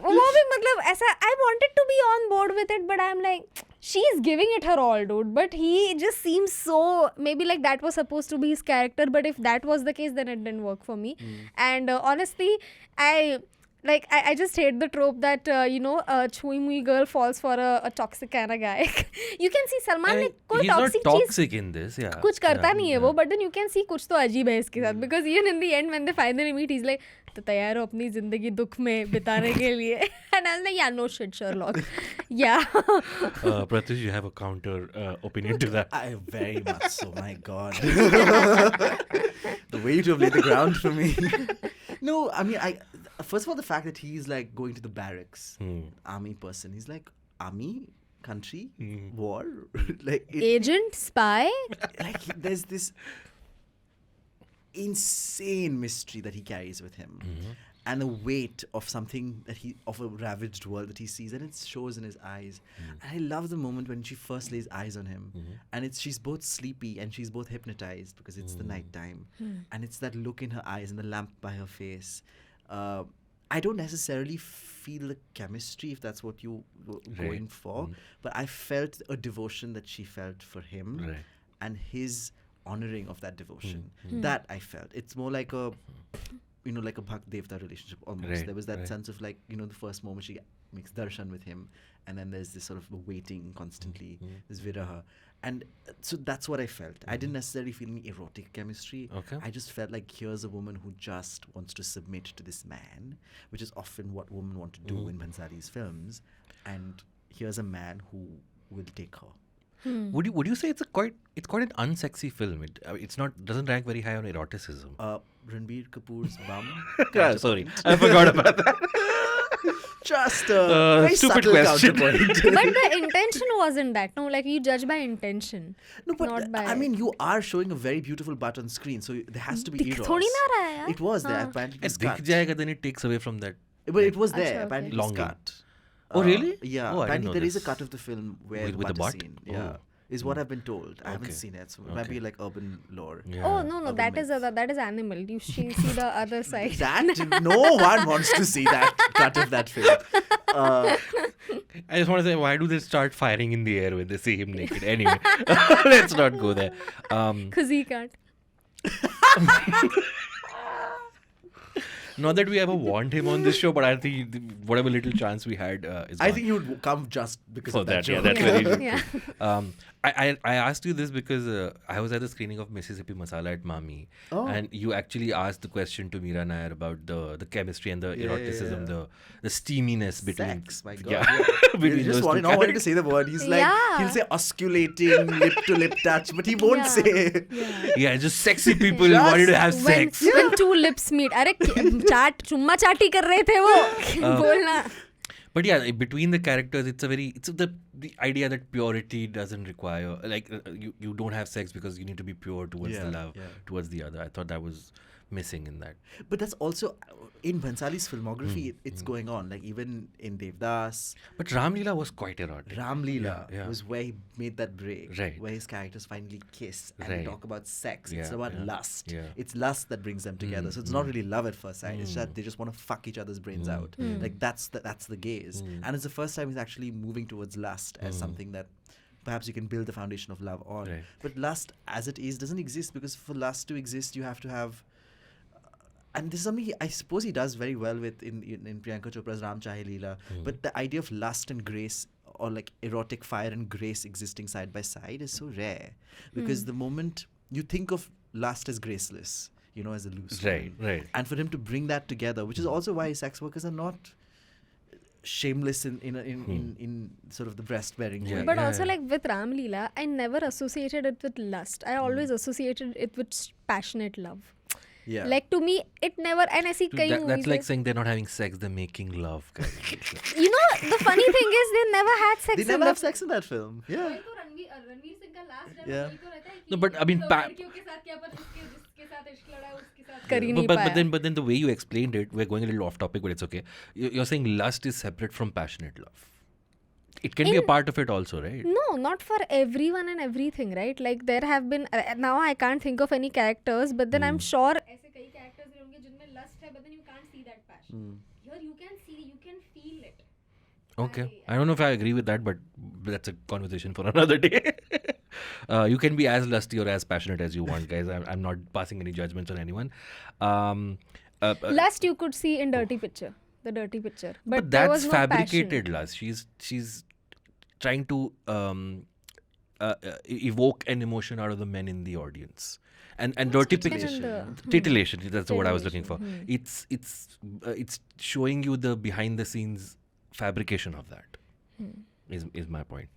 वो भी मतलब ऐसा I wanted to be on board with it, but I'm like, she's giving it her all, dude. But he just seems so, maybe like that was supposed to be his character, but if that was the case, then it didn't work for me. And honestly, I just hate the trope that a chui mui girl falls for a toxic kind of guy. You can see Salman ने कोई He's not toxic toxic in this, yeah. कुछ करता नहीं है वो, but then you can see कुछ तो अजीब है इसके साथ, because even in the end when they finally meet, he's like, तो तैयार हो अपनी जिंदगी दुख में बिताने के लिए? And I was like, yeah, no shit, Sherlock. Yeah. Prathyush, you have a counter opinion to that. I very much so. My God. The way you have laid the ground for me. No, I mean, first of all, the fact that he's like going to the barracks, army person. He's like, army, country, war, like Agent, spy. Like there's this insane mystery that he carries with him, and the weight of something of a ravaged world that he sees, and it shows in his eyes. And I love the moment when she first lays eyes on him, and she's both sleepy and she's both hypnotized because it's the night time, and it's that look in her eyes and the lamp by her face. I don't necessarily feel the chemistry, if that's what you were going for, but I felt a devotion that she felt for him, and his honoring of that devotion. That I felt. It's more like like a Bhakt Devta relationship almost. Right, There was that right. sense of like, the first moment she makes darshan with him, and then there's this sort of waiting constantly, this viraha. And so that's what I felt. I didn't necessarily feel any erotic chemistry. Okay. I just felt like here's a woman who just wants to submit to this man, which is often what women want to do in Bhansali's films. And here's a man who will take her. Would you say it's quite an unsexy film? It's not, doesn't rank very high on eroticism. Ranbir Kapoor's bum. Sorry, I forgot about that. Just a very stupid subtle question. counterpoint. But the intention wasn't that. No, like you judge by intention. No, but not by... I mean, you are showing a very beautiful butt on screen, so there has to be eros. थोड़ी ना रहा है यार. It was there. Apparently, it was If cut. dikh jayega, then it takes away from that. But it was Achha, there. okay. Apparently, it was Longing. cut. Oh, really? Yeah. Oh, I didn't apparently, know there is a this. cut of the film where With the butt is butt? seen. Yeah. Oh. Is what I've been told. I haven't Okay. seen it, so it might be like urban lore. Yeah. Oh no, Urban that is myth. that is animal. You see the other side. That no one wants to see that cut of that film. I just want to say, why do they start firing in the air when they see him naked? Anyway, let's not go there. Because he can't. Not that we ever want him on this show, but I think whatever little chance we had is I gone. think he would come just because For of that that, yeah, joke. that's very true. Yeah. I asked you this because I was at the screening of Mississippi Masala at Mami, and you actually asked the question to Meera Nair about the chemistry and the eroticism, the steaminess between Sex, my God. yeah, You between just those want two not wanting to characters. say the word. He's like, Yeah. he'll say osculating, lip to lip touch, but he won't Yeah. say. Yeah. Yeah, just sexy people Just wanted to have When, sex. when two lips meet. अरे चाट चुम्मा चाटी कर रहे थे वो. बोलना. But yeah, between the characters, it's the idea that purity doesn't require, like you don't have sex because you need to be pure towards the love, towards the other. I thought that was missing in that. But that's also in Bhansali's filmography. It's going on. Like even in Devdas, But Ram Leela was quite erotic. Ram Leela Yeah. was where he made that break, Right. where his characters finally kiss and Right. talk about sex. Yeah, It's about yeah, lust. yeah. It's lust that brings them together. So it's not really love at first sight. It's that they just want to fuck each other's brains out. Like that's the gaze. And it's the first time he's actually moving towards lust as something that perhaps you can build the foundation of love on. Right. But lust as it is doesn't exist, because for lust to exist you have to have and this is something I suppose he does very well with in Priyanka Chopra's Ram Chahe Leela. But the idea of lust and grace, or like erotic fire and grace existing side by side, is so rare. Because the moment you think of lust as graceless, as a loose Right, woman. right. And for him to bring that together, which is also why sex workers are not shameless in sort of the breast bearing Yeah. way. But also like with Ram Leela, I never associated it with lust. I always associated it with passionate love. Yeah. Like to me, it never. And I see Dude, कई that's movies like में- saying they're not having sex, they're making love. Guys. the funny thing is they never had sex. They in never the have sex in that film. Yeah. Yeah. No, but I mean, कर ही नहीं but पाया. then the way you explained it, we're going a little off topic, but it's okay. You're saying lust is separate from passionate love. It can be a part of it also, right? No, not for everyone and everything, right? Like there have been now I can't think of any characters, but then I'm sure ऐसे कई characters भी होंगे जिनमें lust है, but then you can't see that passion. Here you can see, you can feel it. Okay. I don't know if I agree with that, but that's a conversation for another day. You can be as lusty or as passionate as you want, guys. I'm not passing any judgments on anyone. Lust you could see in Dirty Picture, the Dirty Picture, but there that's was no fabricated passion. lust. She's trying to evoke an emotion out of the men in the audience. And Dirty Picture, titillation. That's the word I was looking for. It's showing you the behind the scenes fabrication of that. Is my point.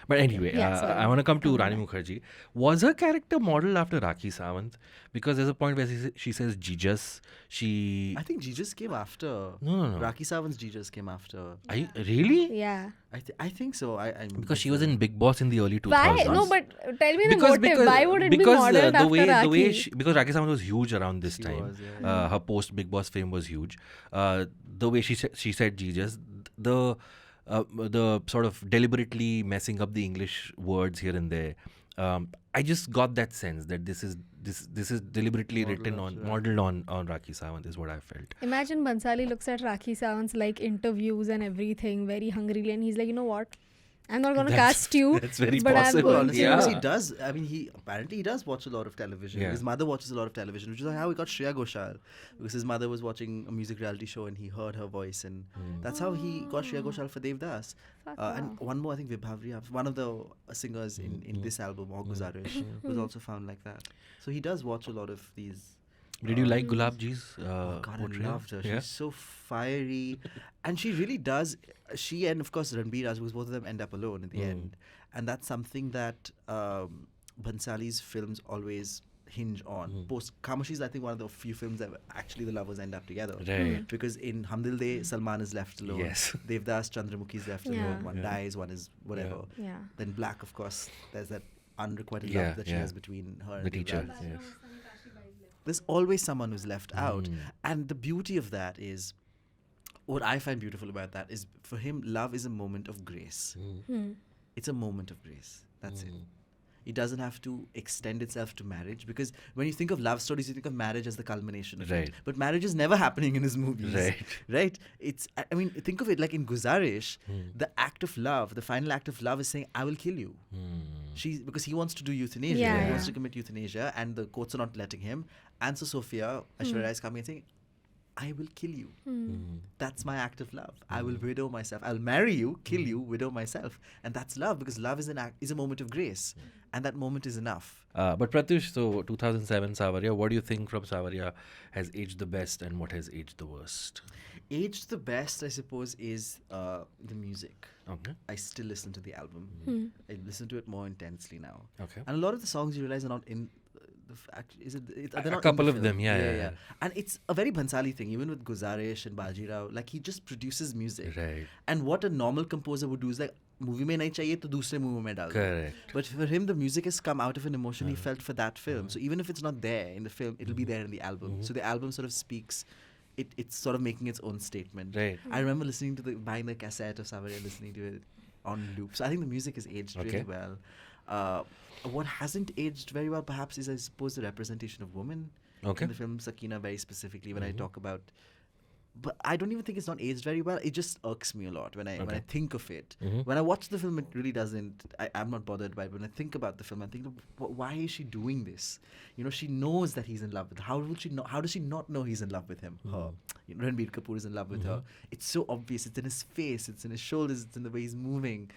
But anyway, sorry. I want to come to Rani Mukherjee. Was her character modeled after Rakhi Sawant? Because there's a point where she says Jesus. I think Jesus came after. No. Rakhi Sawant's Jesus came after. Are you, really? Yeah. I think so. I Because she was in Big Boss in the early 2000s. Why? No, but tell me the motive. Why would it be modeled the after way, Rakhi? The way because Rakhi Sawant was huge around this She time. was, yeah. Her post Big Boss fame was huge. The way she said Jesus, the sort of deliberately messing up the English words here and there. I just got that sense that this is deliberately modeled on Rakhi Sawant is what I felt. Imagine Bhansali looks at Rakhi Sawant's like interviews and everything very hungrily, and he's like, you know what? I'm not going to cast you. That's very but I'm possible. going Honestly, to. because Yeah. he does. I mean, he does watch a lot of television. Yeah. His mother watches a lot of television, which is how he got Shreya Ghoshal, because his mother was watching a music reality show and he heard her voice, and that's how he got Shreya Ghoshal for Devdas. Fuck, And wow. one more, I think Vibhavri, one of the singers in this album, or Guzarish, was also found like that. So he does watch a lot of these. Did you like Gulab Ji's Oh God, portrayal? I loved her. Yeah? She's so fiery, and she really does. She and of course Ranbir, because both of them end up alone in the end, and that's something that Bhansali's films always hinge on. Post Kamashi's, I think, one of the few films that actually the lovers end up together. Right. Because in Hum Dil De, Salman is left alone. Yes. Devdas, Chandramukhi is left Yeah. alone. One dies, one is whatever. Yeah. Then Black, of course, there's that unrequited Yeah, love that she yeah. has between her The and teacher. Devdas. Yes. There's always someone who's left out. And the beauty of that is, what I find beautiful about that is, for him, love is a moment of grace. It's a moment of grace. That's it. It doesn't have to extend itself to marriage, because when you think of love stories, you think of marriage as the culmination of Right. it. But marriage is never happening in his movies. Right. Right? I mean, think of it like in Guzarish, the act of love, the final act of love is saying, I will kill you. Because he wants to do euthanasia. Yeah, He yeah. wants to commit euthanasia, and the courts are not letting him. And so Sophia, Aishwarya is coming and saying, I will kill you. That's my act of love. I will widow myself. I'll marry you, kill you, widow myself. And that's love, because love is is a moment of grace. And that moment is enough. But Prathyush, so 2007 Saawariya, what do you think from Saawariya has aged the best and what has aged the worst? Aged the best, I suppose, is the music. Okay. I still listen to the album. I listen to it more intensely now. Okay. And a lot of the songs you realize are not in they're not in the couple of film. them, yeah. And it's a very Bhansali thing, even with Guzarish and Bajirao. Like, he just produces music. Right. And what a normal composer would do is like, movie mein nahi chahiye to dusre movie mein dal do. Correct. But for him, the music has come out of an emotion he felt for that film. So even if it's not there in the film, it'll be there in the album. So the album sort of speaks. It's sort of making its own statement. Right. I remember buying the cassette of Saawariya, listening to it on loop. So I think the music has aged really Okay. well. What hasn't aged very well, perhaps, is, I suppose, the representation of women Okay. in the film Sakina, very specifically. When I talk about, but I don't even think it's not aged very well. It just irks me a lot when I think of it. When I watch the film, it really doesn't. I'm not bothered by it. When I think about the film, I think, why is she doing this? You know, she knows that he's in love with her. How will she know? How does she not know he's in love with him? Her. You know, Ranbir Kapoor is in love with her. It's so obvious. It's in his face. It's in his shoulders. It's in the way he's moving.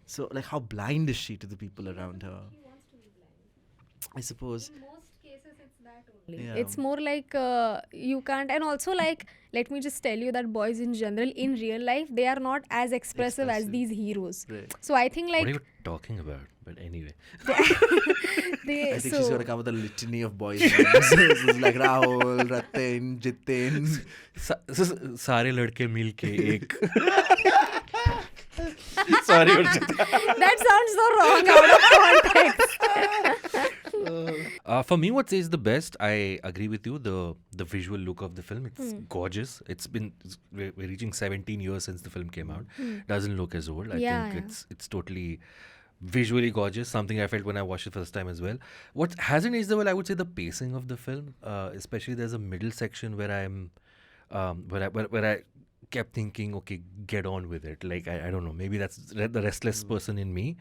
So, like, how blind is she to the people around her? I suppose. Yeah. It's more like you can't, and also, like, let me just tell you that boys in general in real life, they are not as expressive as these heroes. Right. So I think, What are like, you talking about? But anyway. they I think so she's going to come with a litany of boys' names. It's like Rahul, Ratin, Jitin. सारे लड़के मिलके एक. Sorry, Urjita. that sounds so wrong out of context. For me, what says the best, I agree with you. The visual look of the film, it's gorgeous. We're reaching 17 years since the film came out. Doesn't look as old. I think it's totally visually gorgeous. Something I felt when I watched it first time as well. What hasn't aged well, I would say the pacing of the film. Especially there's a middle section where where I kept thinking, okay, get on with it. Like, I don't know, maybe that's the restless person in me,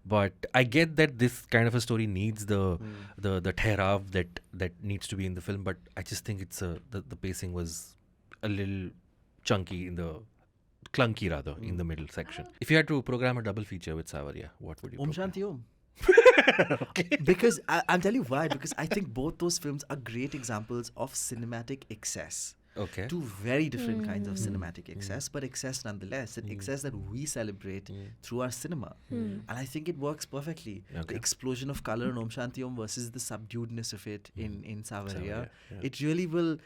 but I get that this kind of a story needs the tehrav that needs to be in the film, but I just think it's the pacing was a little clunky in the middle section. If you had to program a double feature with Saawariya, what would you Om program? Shanti Om. Because I'll tell you why. Because I think both those films are great examples of cinematic excess. Okay. Two very different kinds of cinematic excess, but excess nonetheless. An excess that we celebrate through our cinema. And I think it works perfectly. Okay. The explosion of color in Om Shanti Om versus the subduedness of it in Saawariya. Yeah. It really will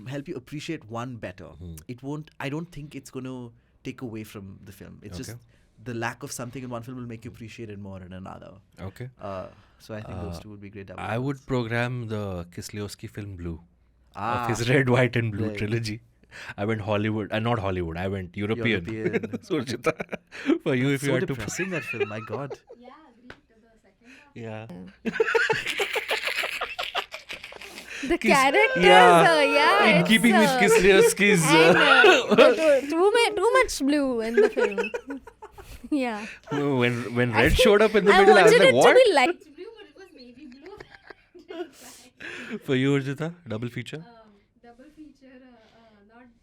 help you appreciate one better. It won't. I don't think it's going to take away from the film. It's just the lack of something in one film will make you appreciate it more in another. Okay. So I think those two would be great. I would program the Kieslowski film Blue. Ah, Of his red, white and blue right. trilogy. I went Hollywood, not Hollywood, I went European. So, Urjita, for you, if you so had to... depressing that film. My God. Yeah. The characters, In it's, keeping with Kieslowski's... and, too much blue in the film. Yeah. When red showed up in the middle, I was wanted like, it what? to be light blue, but it was navy blue. For you, Urjita, double feature. Double feature,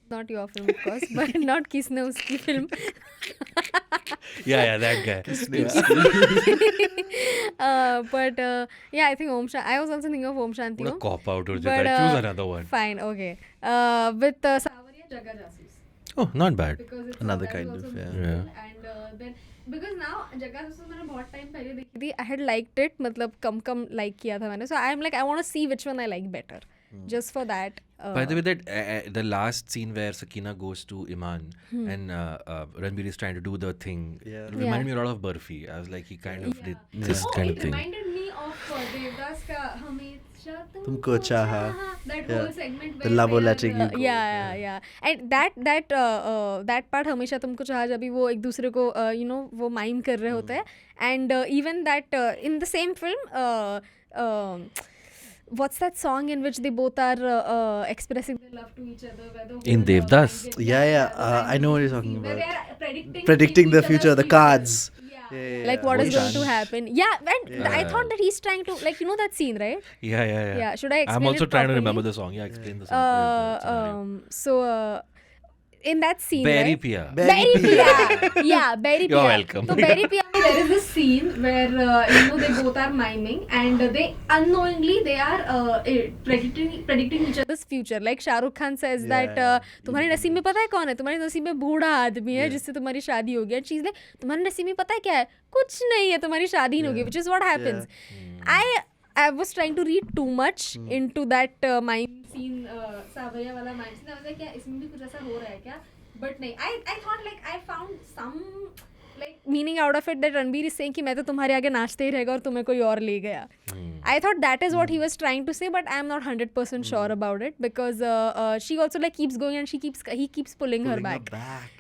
not your film, of course, but not Kisne Uski film. Yeah, that guy. But yeah, I think I was also thinking of Om Shanti What a Om. cop out, Urjita. But, Choose another one. Fine, okay. With Saawariya Jaga Jasoos. Oh, not bad. Because it's Another that kind is of, also yeah. musical. And then because now Jaga Jasoos मैंने बहुत time पहले देखी थी. I had liked it, मतलब कम like किया था मैंने. So I'm like, I want to see which one I like better. Just for that. By the way, that the last scene where Sakina goes to Iman and Ranbir is trying to do the thing reminded me a lot of Burfi. I was like, he kind of did this kind of thing. It reminded me of Devdas ka Hamesha Tumko Chaha. That whole segment The where love they letting are, you go. Yeah. And that part हमेशा तुमको चाहा जब भी वो एक दूसरे को वो माइम कर रहे होते हैं. And even that in the same film what's that song in which they both are expressing their love to each other? In Devdas? Yeah. I know what you're talking Where about. they are Predicting the future, the cards. Yeah. Like what is going to happen. Yeah, and I thought that he's trying to, like, you know that scene, right? Yeah. Should I explain I'm also it trying to properly? remember the song. Yeah, explain the song. So in that scene, Berry right? Pia. Berry Pia. Yeah, Berry Pia. You're welcome. So Berry Pia, there is this scene where they both are miming and they unknowingly they are predicting each other's future. Like Shah Rukh Khan says that तुम्हारे नसीब में पता है कौन है? तुम्हारे नसीब में बूढ़ा आदमी है जिससे तुम्हारी शादी होगी. And she's like, तुम्हारे नसीब में पता है क्या है? कुछ नहीं है, तुम्हारी शादी नहीं होगी. Which is what happens. I was trying to read too much into that mime scene, Saawariya wala mime scene. I was like, क्या इसमें भी कुछ ऐसा हो रहा है क्या? But नहीं. I thought like I found some like meaning out of it that Ranbir is saying कि मैं तो तुम्हारे आगे नाचते ही रहेगा और तुम्हें कोई और ले गया. I thought that is what he was trying to say, but I am not 100% sure about it because she also like keeps going and he keeps pulling her back.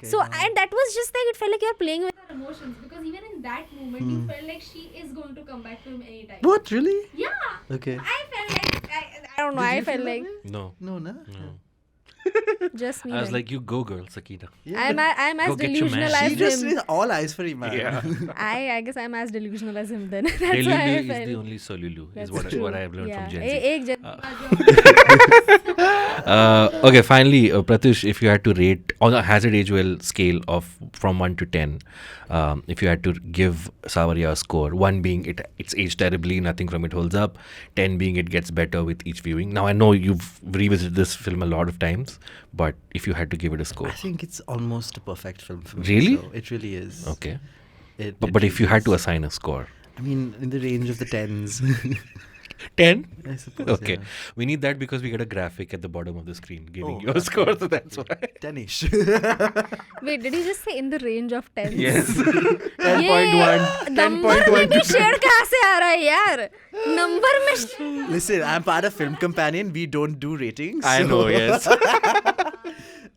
So and that was just like it felt like you're playing with her emotions because even in that moment you felt like she is going to come back to him anytime. What, really? Yeah. Okay. I felt like I don't know. I felt like No. No. just me. I was then. like, you go, girl, Sakina. I'm as Go get your delusional man. as She just him. is all eyes for Iman. Yeah. I guess I'm as delusional as him then. That's why I Delulu felt. is the only Solulu, That's is what true. I have learned Yeah. from Gen Z. एक Okay, finally, Prathyush, if you had to rate on a hazard age well scale of from 1 to 10, if you had to give Saawariya a score, 1 being it's aged terribly, nothing from it holds up, 10 being it gets better with each viewing. Now, I know you've revisited this film a lot of times, but if you had to give it a score. I think it's almost a perfect film for me. Really? So it really is. Okay. It But if you really had to is. assign a score. I mean, in the range of the tens. 10? I suppose. Okay. Yeah. We need that because we get a graphic at the bottom of the screen giving Oh, you a that's score, right. so that's why. 10ish. Wait, did you just say in the range of 10? Yes. 10.1. Number में भी shade कहाँ से आ रहा है यार? Number में Listen, I'm part of Film Companion. We don't do ratings. I so know, yes.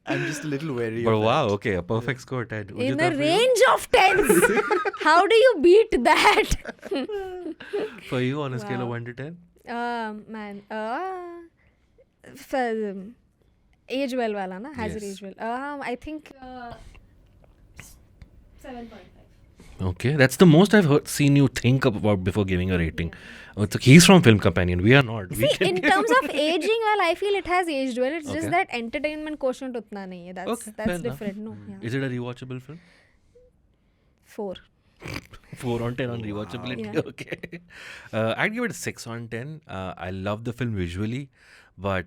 I'm just a little wary But of wow, okay, a perfect score, 10. in Urjita, the for you? range of 10s. How do you beat that? For you, on a scale of Wow. 1 to 10? Man, age well वाला ना, hazard Yes. age well. I think 7.5. Okay, that's the most I've seen you think about before giving a rating. Oh, it's like, he's from Film Companion. We are not. We See, can in terms of aging well, I feel it has aged well. It's Okay. just that entertainment quotient utna nahi hai. That's Okay, fair enough. different. No, yeah. Is it a rewatchable film? 4. 4 on 10 on rewatchability. Yeah. Okay. I'd give it a 6 on 10. I love the film visually, but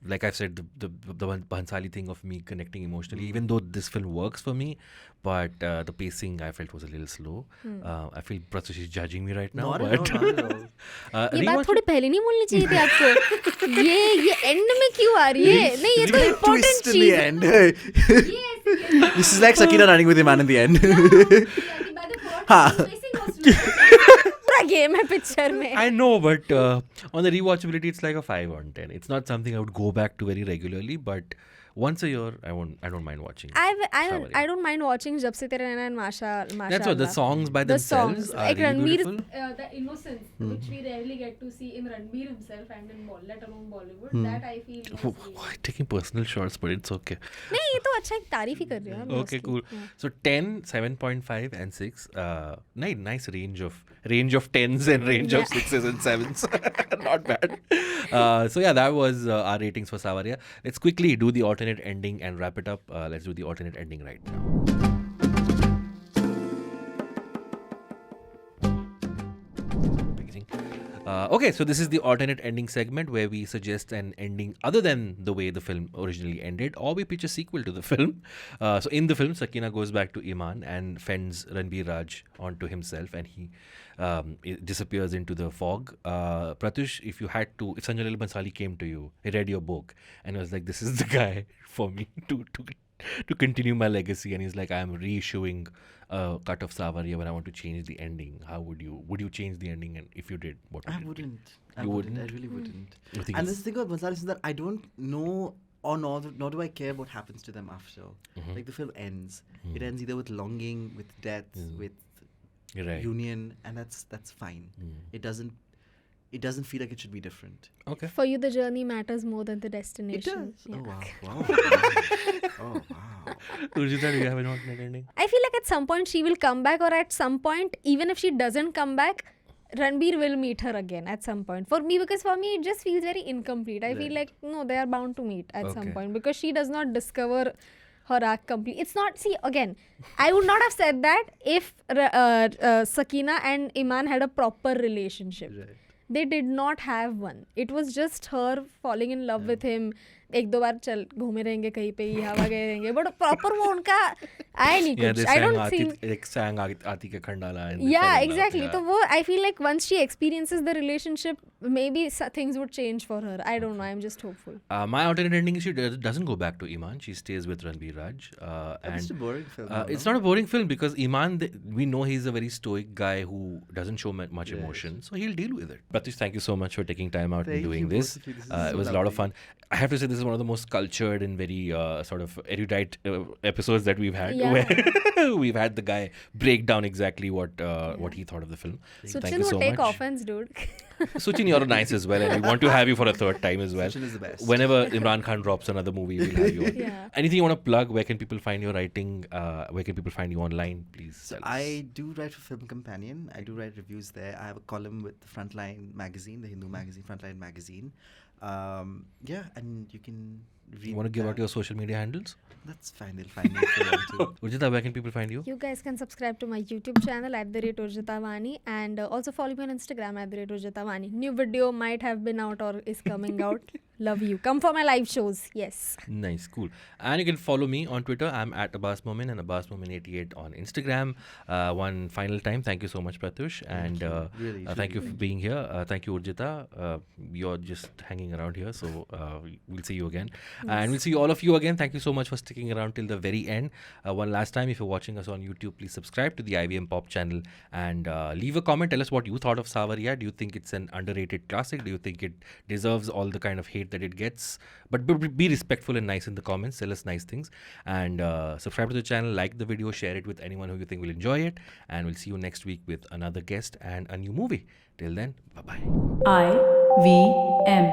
like I've said, the Bhansali thing of me connecting emotionally, even though this film works for me, but the pacing I felt was a little slow. I feel Prathyush is judging me right now. Not at but all, not at all. ये बात थोड़ी पहले नहीं बोलनी चाहिए थी आपको. ये एंड में क्यों आ रही है? नहीं, ये तो इम्पोर्टेंट Twist in the चीज end. This is like Sakina running with Iman in the end. पूरा गेम है पिक्चर में. I know, but on the rewatchability, it's like a 5 on 10. It's not something I would go back to very regularly, but once a year, I don't mind watching. I don't mind watching Jab Se Tere Naina and Masha. That's what the songs by themselves songs. are Like really Ranbir, beautiful. the innocence which we rarely get to see in Ranbir himself and in let alone Bollywood. That I feel. Why taking personal shots? But it's okay. नहीं ये तो अच्छा एक तारीफ ही कर रही हूँ. Okay, cool. So 10, 7.5 and 6. Nice range of 10s and range of 6s and 7s. Not bad. So yeah, that was our ratings for Saawariya. Let's quickly do the alternate ending and wrap it up. Let's do the alternate ending right now. Okay, so this is the alternate ending segment where we suggest an ending other than the way the film originally ended, or we pitch a sequel to the film. So in the film, Sakina goes back to Iman and fends Ranbir Raj onto himself, and he disappears into the fog. Prathyush, if Sanjay Leela Bhansali came to you, he read your book, and was like, this is the guy for me to continue my legacy, and he's like, I am reissuing a cut of Saawariya when I want to change the ending. How would you change the ending? And if you did, what would I you wouldn't. do? I wouldn't. I really wouldn't. You think And it's- this thing about Bhansali is that I don't know, or nor do I care what happens to them after. Like the film ends. It ends either with longing, with death, with You're right. union, and that's fine. It doesn't feel like it should be different. Okay. For you, the journey matters more than the destination. Yeah. Oh wow. Oh wow. Urjita, do you have an alternate ending? I feel like at some point she will come back, or at some point, even if she doesn't come back, Ranbir will meet her again at some point. For me, because for me, it just feels very incomplete. I feel like, no, they are bound to meet at some Okay. point because she does not discover her arc complete. It's not, see, again, I would not have said that if Sakina and Iman had a proper relationship. Right. They did not have one. It was just her falling in love with him. एक दो बार चल घूमे रहेंगे कहीं पे ही हवा गए रहेंगे बट प्रॉपर वो उनका आया नहीं कुछ आई डोंट थिंक एक sang आती के खंडाला yeah exactly तो वो I feel like once she experiences the relationship maybe things would change for her. I don't know, I'm just hopeful. My alternate ending is she doesn't go back to Iman. She stays with Ranbir Raj. It's a boring film. It's not a boring film because Iman, we know he's a very stoic guy who doesn't show much emotion, so he'll deal with it. Prathyush, thank you so much for taking time out and doing this. It was a lot of fun. I have to say this is one of the most cultured and very sort of erudite episodes that we've had, where we've had the guy break down exactly what he thought of the film. Thank you Suchin so would take much. offense, dude. Suchin, you're nice as well, and we want to have you for a third time as well. Suchin is the best. Whenever Imran Khan drops another movie, we'll have you. Yeah. Anything you want to plug? Where can people find your writing? Where can people find you online? Please. Tell us. I do write for Film Companion. I do write reviews there. I have a column with the Frontline magazine, the Hindu magazine, Frontline magazine. And you can read. You want to give out your social media handles? That's fine. They'll find me if they want to. Urjita, where can people find you? You guys can subscribe to my YouTube channel @Urjitavani and also follow me on Instagram @Urjitavani. New video might have been out or is coming out. Love you. Come for my live shows. Yes. Nice, cool. And you can follow me on Twitter. I'm @Abbas Momin and AbbasMomin88 on Instagram. One final time, thank you so much, Prathyush, and Really, thank you for being here. Thank you, Urjita. You're just hanging around here, so we'll see you again, and we'll see all of you again. Thank you so much for sticking around till the very end. One last time, if you're watching us on YouTube, please subscribe to the IVM Pop channel and leave a comment. Tell us what you thought of Saawariya. Do you think it's an underrated classic? Do you think it deserves all the kind of hate that it gets? But be respectful and nice in the comments. Tell us nice things, and subscribe to the channel, like the video, share it with anyone who you think will enjoy it, and we'll see you next week with another guest and a new movie. Till then, bye bye. IVM.